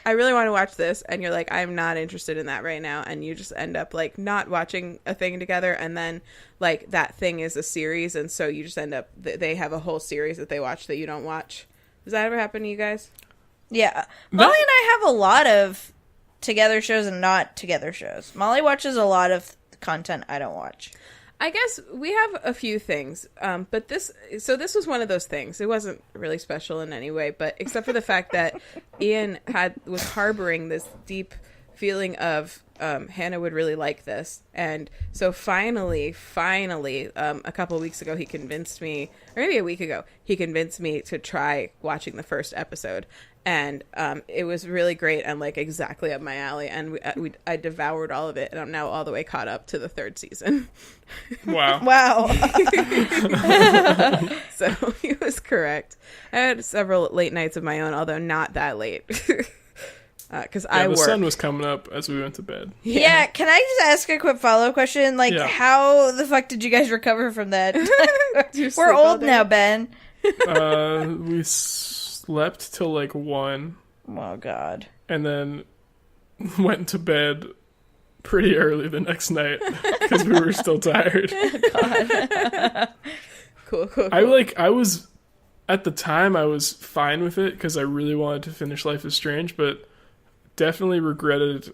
really want to watch this, and you're like, I'm not interested in that right now, and you just end up like not watching a thing together, and then like that thing is a series, and so you just end up they have a whole series that they watch that you don't watch. Does that ever happen to you guys? Yeah. Molly and I have a lot of together shows and not together shows. Molly watches a lot of content I don't watch. I guess we have a few things, but this was one of those things. It wasn't really special in any way, but except for the fact that Ian was harboring this deep feeling of Hannah would really like this, and so finally, a couple of weeks ago, he convinced me, or maybe a week ago, he convinced me to try watching the first episode. And it was really great and like exactly up my alley, and I devoured all of it, and I'm now all the way caught up to the 3rd season. Wow. So he was correct. I had several late nights of my own, although not that late, because I worked. The sun was coming up as we went to bed. Yeah, can I just ask a quick follow-up question? Like, how the fuck did you guys recover from that? We're old now, Ben. We slept till like 1. Oh God. And then went to bed pretty early the next night because we were still tired. Cool. I was at the time I was fine with it because I really wanted to finish Life is Strange, but definitely regretted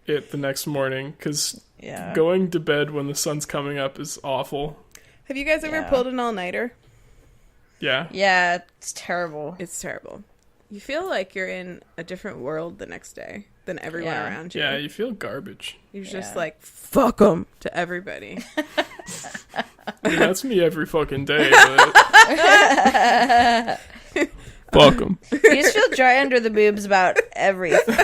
it the next morning because going to bed when the sun's coming up is awful. Have you guys ever pulled an all-nighter? Yeah. Yeah, it's terrible. It's terrible. You feel like you're in a different world the next day than everyone around you. Yeah, you feel garbage. You're just like, fuck them to everybody. I mean, that's me every fucking day, but... fuck them. You just feel dry under the boobs about everything.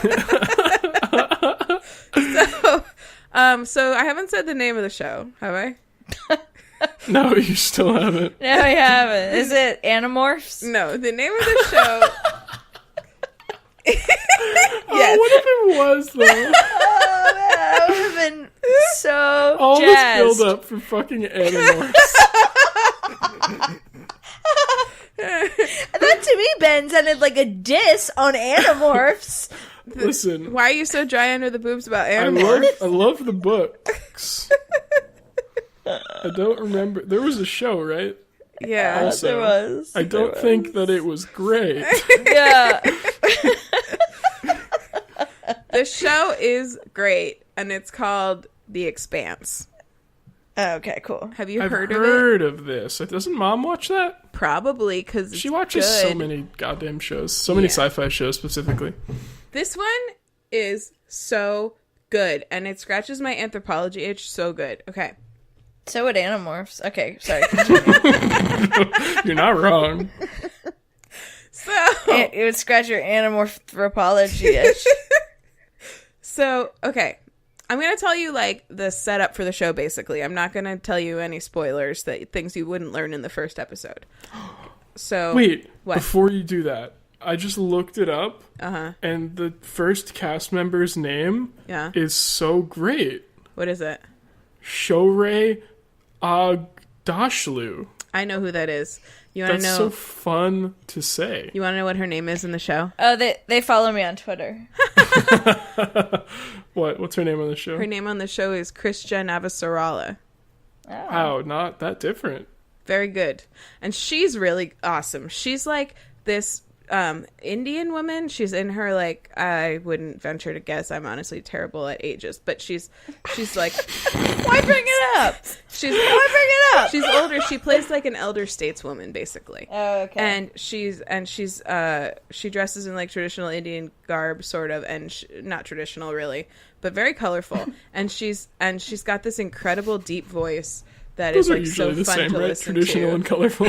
So I haven't said the name of the show, have I? No, you still haven't. No, I haven't. Is it Animorphs? No, the name of the show... Oh, what if it was, though? Oh, that would have been so All jazzed. this build up for fucking Animorphs. That to me, Ben, sounded like a diss on Animorphs. Listen. Why are you so dry under the boobs about Animorphs? I love the books. I don't remember. There was a show, right? Yeah. Also, there was. I don't think that it was great. Yeah. The show is great, and it's called The Expanse. Okay, cool. Have you I've heard of heard of this. Doesn't Mom watch that? Probably, because She watches so many goddamn shows. So many sci-fi shows, specifically. This one is so good, and it scratches my anthropology itch so good. Okay. So would Animorphs. Okay, sorry. You're not wrong. So... It would scratch your anthropology itch. So, okay. I'm going to tell you, like, the setup for the show, basically. I'm not going to tell you any spoilers, things you wouldn't learn in the first episode. So... Wait, what? Before you do that, I just looked it up, and the first cast member's name is so great. What is it? Shorey Agdashlu. I know who that is. You want to That's know? so fun to say. You want to know what her name is in the show? Oh, they follow me on Twitter. What's her name on the show? Her name on the show is Christian Avasarala. Oh. Wow, not that different. Very good. And she's really awesome. She's like this Indian woman. She's in her, like, I wouldn't venture to guess. I'm honestly terrible at ages. But she's like... Why bring it up? Why bring it up? She's older. She plays like an elder stateswoman, basically. Oh, okay. And she dresses in like traditional Indian garb, sort of, and not traditional really, but very colorful. and she's got this incredible deep voice that Those is are like usually so the fun same, to right? listen Traditional to. and colorful.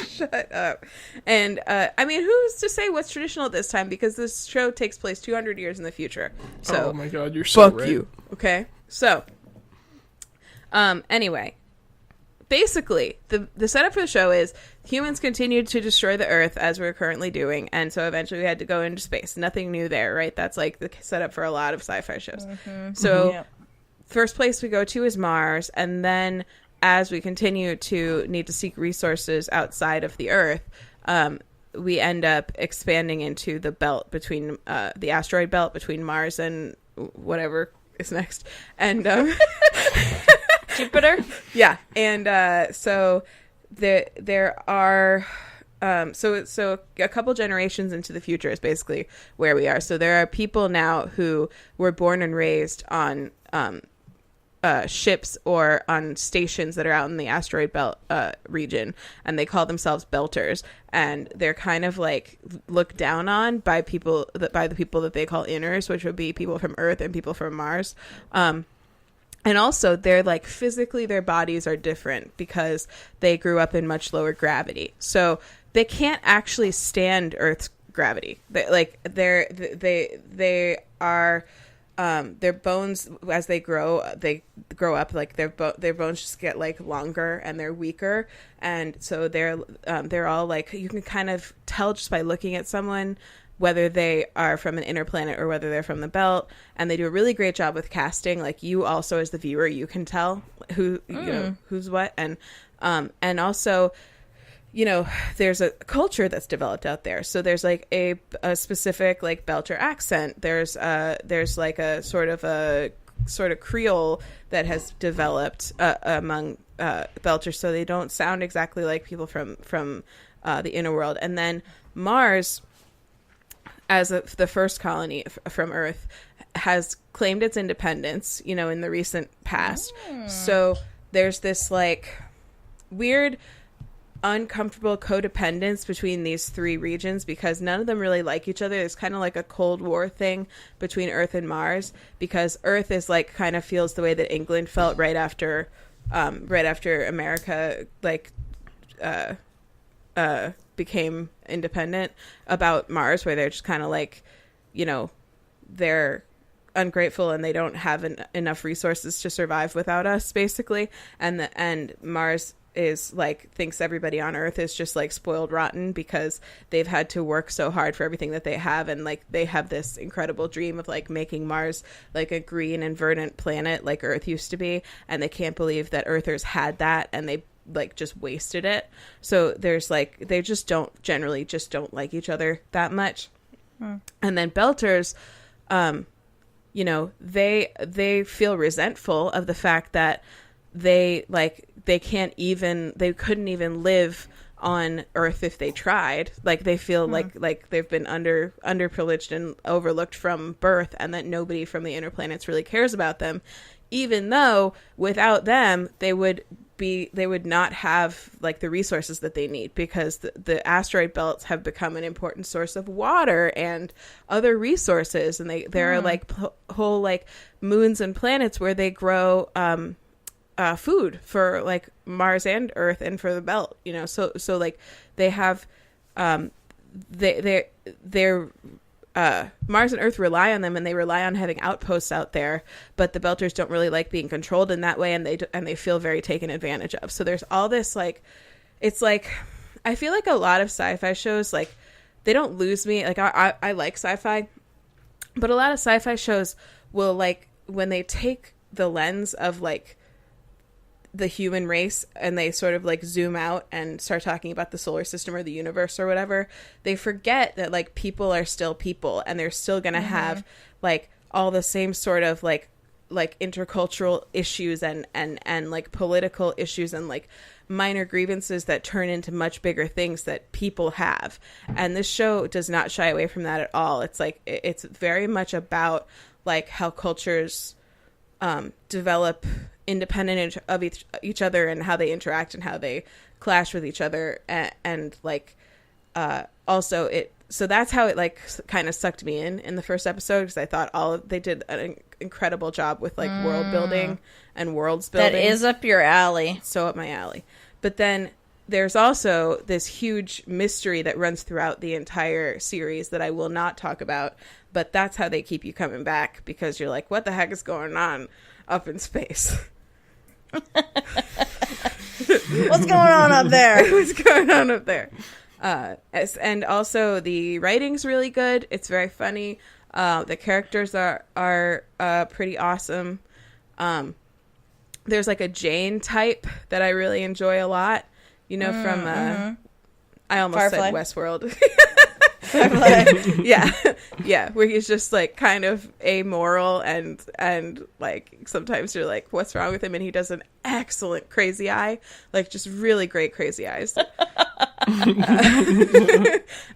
Shut up. And I mean, who's to say what's traditional at this time? Because this show takes place 200 years in the future. So oh my god, you're so fuck right. you. Okay, so anyway, basically the setup for the show is humans continued to destroy the Earth as we're currently doing, and so eventually we had to go into space. Nothing new there, right? That's like the setup for a lot of sci-fi shows. So first place we go to is Mars, and then as we continue to need to seek resources outside of the Earth, we end up expanding into the belt between the asteroid belt between Mars and whatever is next, and Jupiter? yeah, and so there are so a couple generations into the future is basically where we are. So there are people now who were born and raised on ships or on stations that are out in the asteroid belt region, and they call themselves belters, and they're kind of like looked down on by the people that they call inners, which would be people from Earth and people from Mars. And also they're like physically their bodies are different because they grew up in much lower gravity, so they can't actually stand Earth's gravity. They are their bones, as they grow up, like their bones just get like longer and they're weaker, and so they're all like, you can kind of tell just by looking at someone whether they are from an inner planet or whether they're from the belt, and they do a really great job with casting. Like, you also as the viewer, you can tell who you know who's what, and also there's a culture that's developed out there. So there's like a specific like Belter accent. There's like a sort of Creole that has developed among Belters, so they don't sound exactly like people from the inner world. And then Mars, as the first colony from Earth, has claimed its independence, in the recent past. So there's this like weird uncomfortable codependence between these three regions because none of them really like each other. It's kind of like a Cold War thing between Earth and Mars, because Earth is like kind of feels the way that England felt right after America became independent and Mars, where they're just kind of like, they're ungrateful and they don't have enough resources to survive without us, basically. And Mars is like thinks everybody on Earth is just like spoiled rotten because they've had to work so hard for everything that they have, and like they have this incredible dream of like making Mars like a green and verdant planet like Earth used to be, and they can't believe that Earthers had that and they like just wasted it. So there's like they just don't like each other that much. And then Belters, they feel resentful of the fact that they couldn't even live on Earth if they tried. Like they feel like they've been underprivileged and overlooked from birth, and that nobody from the inner planets really cares about them, even though without them they would not have like the resources that they need, because the asteroid belts have become an important source of water and other resources, and there are like whole like moons and planets where they grow food for like Mars and Earth and for the belt, so like they have they're Mars and Earth rely on them, and they rely on having outposts out there, but the Belters don't really like being controlled in that way, and they feel very taken advantage of. So there's all this like, it's like I feel like a lot of sci-fi shows, like they don't lose me. Like I like sci-fi, but a lot of sci-fi shows will like when they take the lens of like the human race and they sort of like zoom out and start talking about the solar system or the universe or whatever, they forget that like people are still people, and they're still gonna have like all the same sort of like intercultural issues and like political issues and like minor grievances that turn into much bigger things that people have. And this show does not shy away from that at all. It's like it's very much about like how cultures develop independent of each other, and how they interact and how they clash with each other, and like also it. So that's how it like kind of sucked me in the first episode, because I thought they did an incredible job with like world building and worlds building. That is up your alley. So up my alley. But then there's also this huge mystery that runs throughout the entire series that I will not talk about, but that's how they keep you coming back, because you're like, what the heck is going on up in space? What's going on up there? What's going on up there? And also the writing's really good. It's very funny. The characters are pretty awesome. There's like a Jane type that I really enjoy a lot. From I almost Firefly. said Westworld. Firefly. yeah, where he's just like kind of amoral and like sometimes you're like, what's wrong with him? And he does an excellent crazy eye, like just really great crazy eyes.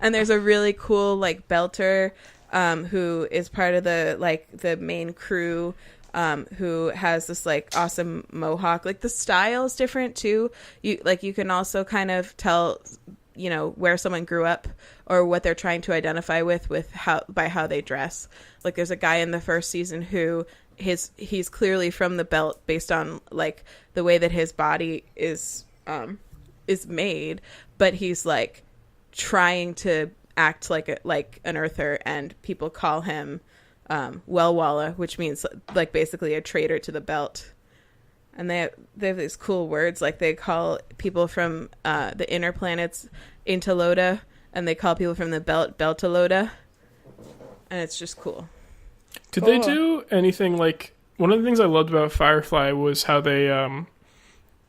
And there's a really cool like Belter who is part of the main crew, who has this like awesome mohawk. Like the style is different too. You can also kind of tell where someone grew up or what they're trying to identify with how they dress. Like there's a guy in the first season who he's clearly from the belt based on like the way that his body is made, but he's like trying to act like an earther, and people call him Wellwalla, which means like basically a traitor to the belt. And they have these cool words, like they call people from the inner planets Intaloda, and they call people from the belt Beltaloda, and it's just cool. Did they do anything like, one of the things I loved about Firefly was how they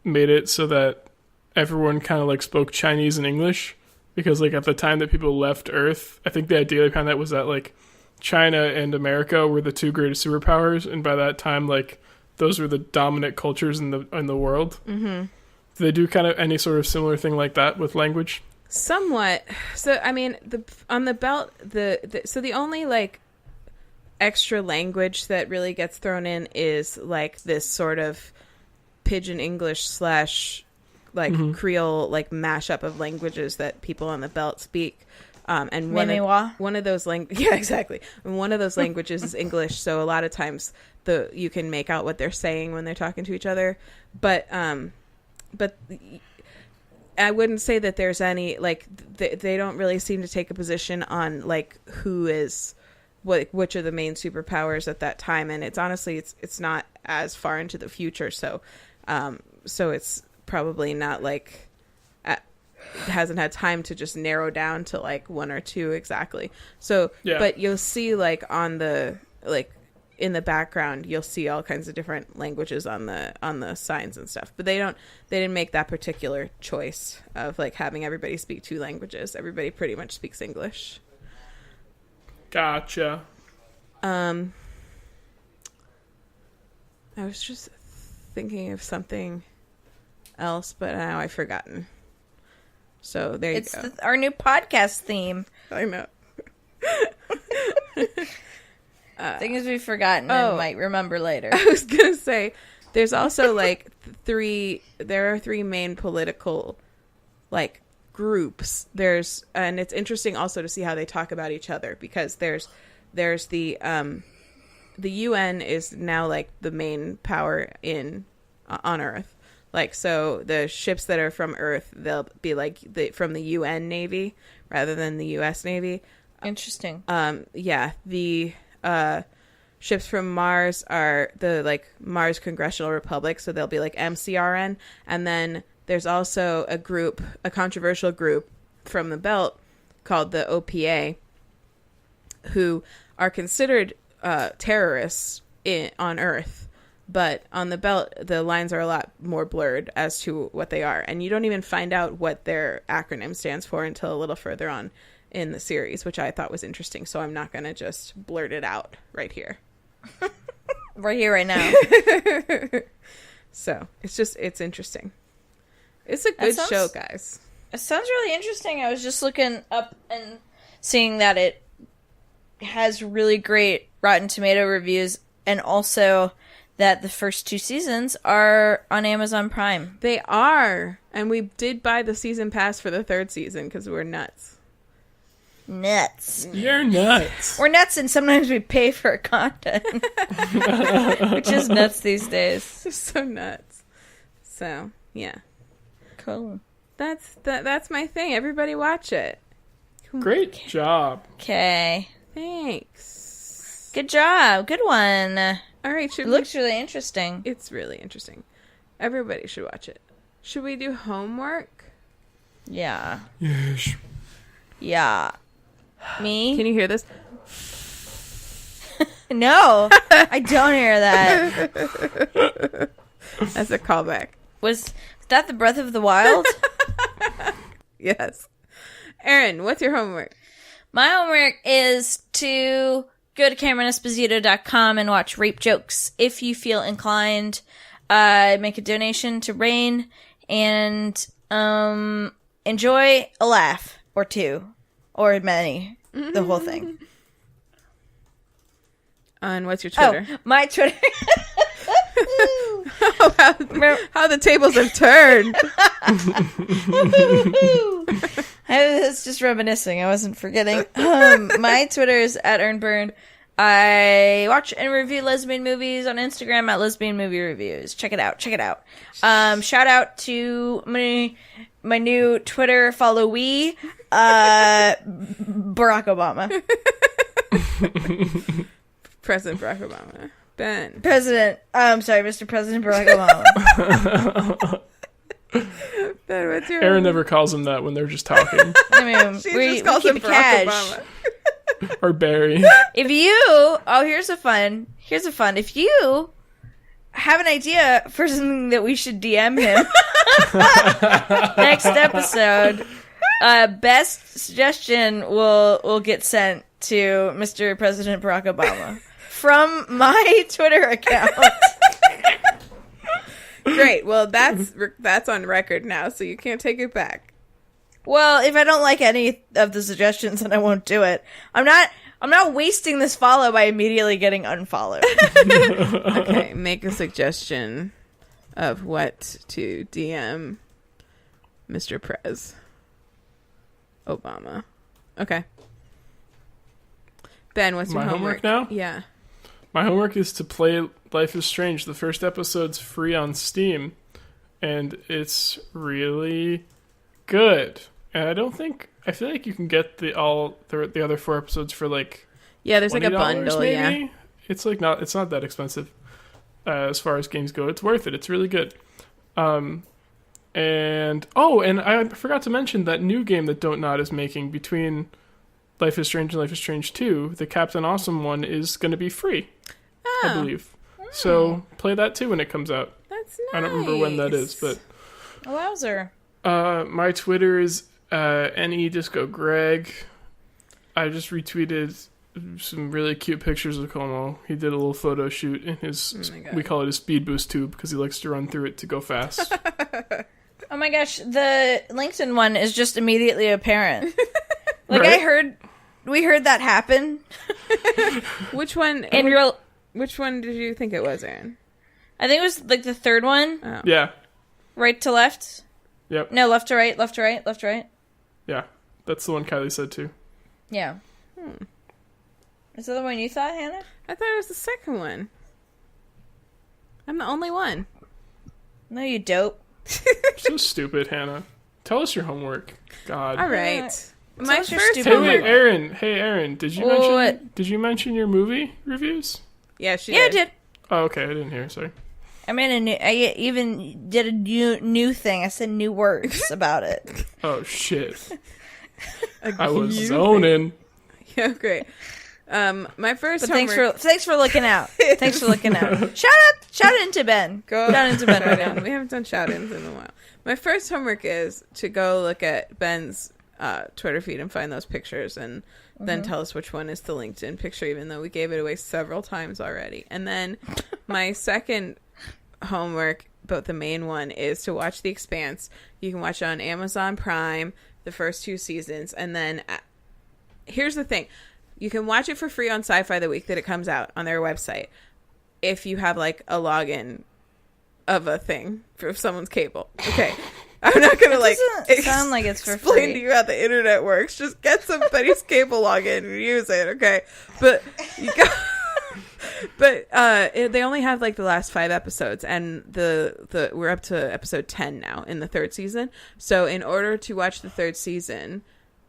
made it so that everyone kind of like spoke Chinese and English, because like at the time that people left Earth, I think the idea behind that was that like China and America were the two greatest superpowers, and by that time like those were the dominant cultures in the world. Mm-hmm. Do they do kind of any sort of similar thing like that with language? Somewhat. So I mean, on the belt, so the only like extra language that really gets thrown in is like this sort of pidgin English / like Creole like mashup of languages that people on the belt speak. And one of those yeah, exactly. And one of those languages is English, so a lot of times you can make out what they're saying when they're talking to each other. But I wouldn't say that there's any like they don't really seem to take a position on like who is which are the main superpowers at that time, and it's honestly it's not as far into the future, so it's probably not like hasn't had time to just narrow down to like one or two exactly. So yeah. But you'll see like on the like in the background you'll see all kinds of different languages on the signs and stuff, but they didn't make that particular choice of like having everybody speak two languages. Everybody pretty much speaks English. Gotcha. I was just thinking of something else, but now I've forgotten. So there you go. It's our new podcast theme. I know. Things we've forgotten and might remember later. I was going to say, there's also like there are three main political like groups. And it's interesting also to see how they talk about each other, because there's the UN is now like the main power on Earth. Like, so the ships that are from Earth, they'll be like from the UN Navy rather than the US Navy. Interesting. Yeah, the ships from Mars are the like Mars Congressional Republic, so they'll be like MCRN. And then there's also a controversial group from the belt called the OPA, who are considered terrorists on Earth. But on the belt, the lines are a lot more blurred as to what they are. And you don't even find out what their acronym stands for until a little further on in the series, which I thought was interesting. So I'm not going to just blurt it out right here. Right here, right now. So it's interesting. It's a good show, guys. It sounds really interesting. I was just looking up and seeing that it has really great Rotten Tomato reviews, and also that the first 2 seasons are on Amazon Prime. They are. And we did buy the season pass for the 3rd season because we're nuts. Nuts. You're nuts. We're nuts, and sometimes we pay for content. Which is nuts these days. It's so nuts. So, yeah. Cool. That's my thing. Everybody watch it. Great job. Okay. Thanks. Good job. Good one. All right. It looks really interesting. It's really interesting. Everybody should watch it. Should we do homework? Yeah. Yes. Yeah. Me? Can you hear this? No, I don't hear that. That's a callback. Was that the Breath of the Wild? Yes. Erin, what's your homework? My homework is to go to CameronEsposito.com and watch Rape Jokes. If you feel inclined, make a donation to Rain and enjoy a laugh or two or many. The whole thing. And what's your Twitter? Oh, my Twitter. How the tables have turned. I was just reminiscing. I wasn't forgetting. My Twitter is @ErinByrne. I watch and review lesbian movies on Instagram @LesbianMovieReviews. Check it out. Shout out to my new Twitter followee, Barack Obama. President Barack Obama. Ben. Mr. President Barack Obama. Ben, what's your Erin never calls him that when they're just talking. I mean, she we just calls keep him it Barack cash. Obama. Or Barry. Here's a fun. If you have an idea for something that we should DM him, Next episode, best suggestion will get sent to Mr. President Barack Obama from my Twitter account. Great. Well, that's on record now, so you can't take it back. Well, if I don't like any of the suggestions, then I won't do it. I'm not wasting this follow by immediately getting unfollowed. Okay, make a suggestion of what to DM Mr. Prez Obama. Okay. Ben, what's your My homework now? Yeah. My homework is to play Life is Strange. The first episode's free on Steam, and it's really good. And I feel like you can get the other 4 episodes for like there's like a bundle, maybe? yeah. It's not that expensive as far as games go. It's worth it. It's really good. And I forgot to mention that new game that Don't Nod is making between Life is Strange and Life is Strange 2. The Captain Awesome one is going to be free, I believe. So play that too when it comes out. That's nice. I don't remember when that is, but Wowzer. my Twitter is NEDiscoGreg. I just retweeted some really cute pictures of Como. He did a little photo shoot in his, we call it his speed boost tube because he likes to run through it to go fast. Oh my gosh, the LinkedIn one is just immediately apparent. Like Right? we heard that happen. Which one? Which one did you think it was, Erin? I think it was like the third one. Oh. Yeah. Right to left. Yep. No, left to right, left to right, left to right. Yeah. That's the one Kylie said too. Yeah. Is that the one you thought, Hannah? I thought it was the second one. I'm the only one. No, you dope. So stupid, Hannah. Tell us your homework. God. All right. My us your first stupid Hey, homework. wait, Erin. Hey, Erin. Did you What? mention your movie reviews? Yeah, she Yeah, I did. did. Oh, okay. I didn't hear. Sorry. I even did a new thing. I said new words about it. Oh shit. A I was cute zoning. Yeah, great. My first But homework. thanks for looking out. Thanks for looking out. Shout into Ben. Shout into Ben right now. We haven't done shout-ins in a while. My first homework is to go look at Ben's Twitter feed and find those pictures and then tell us which one is the LinkedIn picture, even though we gave it away several times already. And then my second homework, but the main one, is to watch The Expanse. You can watch it on Amazon Prime, the first 2 seasons. And then here's the thing. You can watch it for free on Sci-Fi the week that it comes out on their website if you have like a login of a thing for someone's cable. Okay. I'm not going to like sound like it's for explain free. to you how the internet works. Just get somebody's cable login and use it, okay? But you got they only have like the last 5 episodes, and the we're up to episode 10 now in the 3rd season. So in order to watch the 3rd season,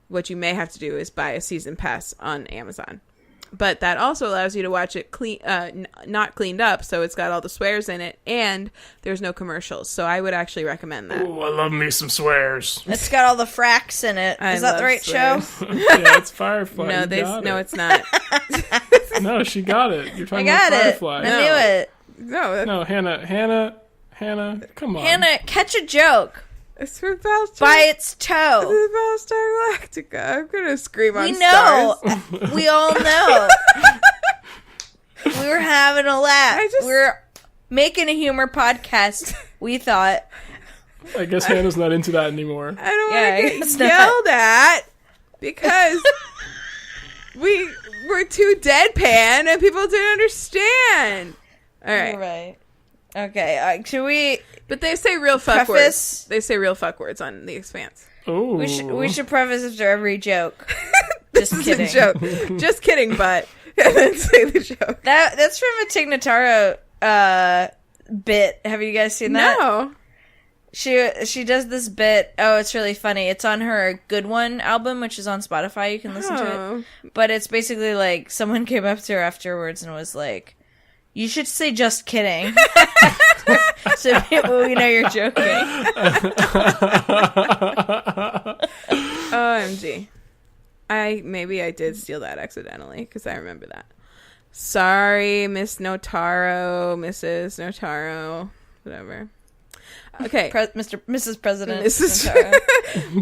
what you may have to do is buy a season pass on Amazon. But that also allows you to watch it clean, not cleaned up, so it's got all the swears in it, and there's no commercials. So I would actually recommend that. Ooh, I love me some swears. It's got all the fracks in it. I Is that love the right swears. show? Yeah, it's Firefly. No, You got it. it's not. No, she got it. You're I talking got about it. Firefly. I knew it. No, No, Hannah, come on. Hannah, catch a joke it's for Battlestar. by its toe. It's Battlestar Galactica. I'm gonna scream on We know. stars. We all know. We were having a laugh. We were making a humor podcast, we thought. I guess Hannah's not into that anymore. I don't Yeah, want to it's get yelled at because we're too deadpan and people didn't understand. All right. You're right. Okay, should we... But they say real fuck Preface? words. They say real fuck words on The Expanse. Oh, We should preface after every joke. Just This kidding. is a joke. Just kidding, but and then say the joke. That's from a Tig Notaro bit. Have you guys seen that? No. She does this bit. Oh, it's really funny. It's on her Good One album, which is on Spotify. You can listen to Oh. it. But it's basically like someone came up to her afterwards and was like, "You should say just kidding." So we know you're joking. OMG. Maybe I did steal that accidentally because I remember that. Sorry, Miss Notaro, Mrs. Notaro, whatever. Okay. Mrs. President.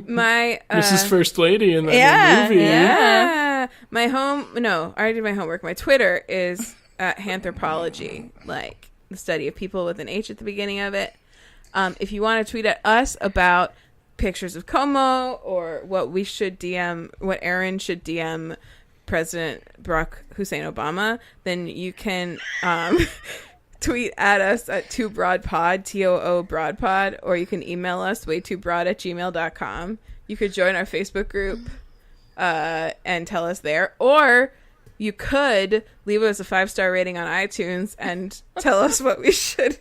My Mrs. First Lady in that new movie. Yeah. My I already did my homework. My Twitter is Anthropology, like the study of people with an H at the beginning of it. If you want to tweet at us about pictures of Como or what we should DM, what Erin should DM President Barack Hussein Obama, then you can tweet at us at 2broadpod, TOO broadpod, or you can email us way2broad@gmail.com. You could join our Facebook group and tell us there, or you could leave us a 5-star rating on iTunes and tell us what we should,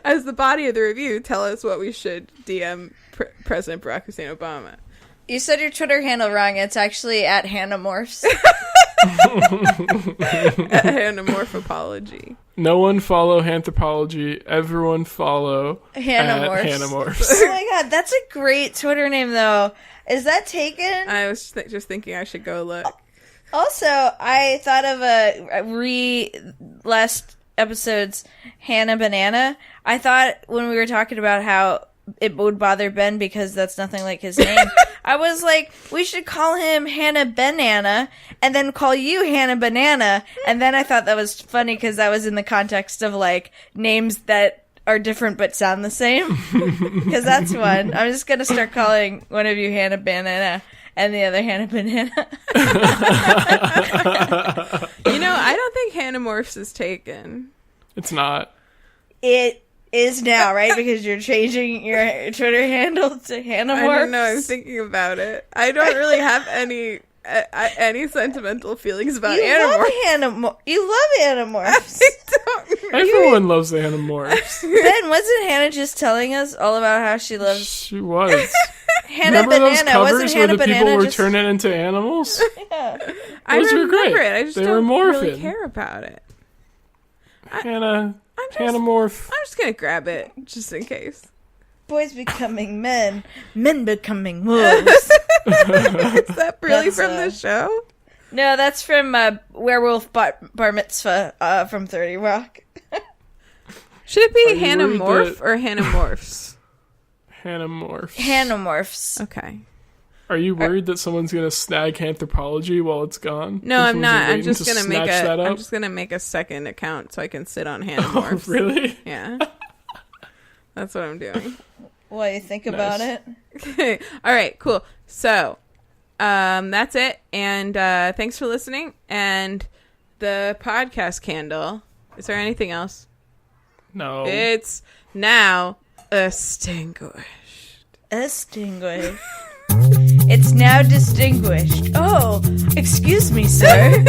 as the body of the review, tell us what we should DM President Barack Hussein Obama. You said your Twitter handle wrong. It's actually at Hannahmorphs. Hannahmorphology. No one follow Anthropology. Everyone follow Hannahmorphs. Oh my god, that's a great Twitter name, though. Is that taken? I was just thinking I should go look. Also, I thought of last episode's Hannah Banana. I thought when we were talking about how it would bother Ben because that's nothing like his name. I was like, we should call him Hannah Banana and then call you Hannah Banana. And then I thought that was funny because that was in the context of like names that are different but sound the same. Because that's one. I'm just going to start calling one of you Hannah Banana and the other Hannah Banana. I don't think Hannahmorphs is taken. It's not. It is now, right? Because you're changing your Twitter handle to Hannah Morphs. I don't know. I'm thinking about it. I don't really have any sentimental feelings about Animorphs. You love Animorphs. I don't. Everyone loves Animorphs. Ben, wasn't Hannah just telling us all about how she loves? She was. Hannah Remember Banana. those covers wasn't where Hannah the people Banana were turning into animals? Yeah. I remember great. it. I just They don't were really morphing. care about it. Hannahmorph. I'm just gonna grab it just in case. Boys becoming men, men becoming wolves. Is that really from the show? No, that's from Werewolf Bar Mitzvah from 30 Rock. Should it be Hannahmorph or Hannahmorphs? Hannahmorphs. Hannahmorphs. Okay. Are you worried that someone's gonna snag Anthropology while it's gone? No, I'm not. I'm just gonna make make a second account so I can sit on Hannahmorphs. Oh, really? Yeah. That's what I'm doing. While you think about it. Okay. All right. Cool. So, that's it. And thanks for listening. And the podcast candle. Is there anything else? No. It's now extinguished. Extinguished. It's now distinguished. Oh, excuse me, sir.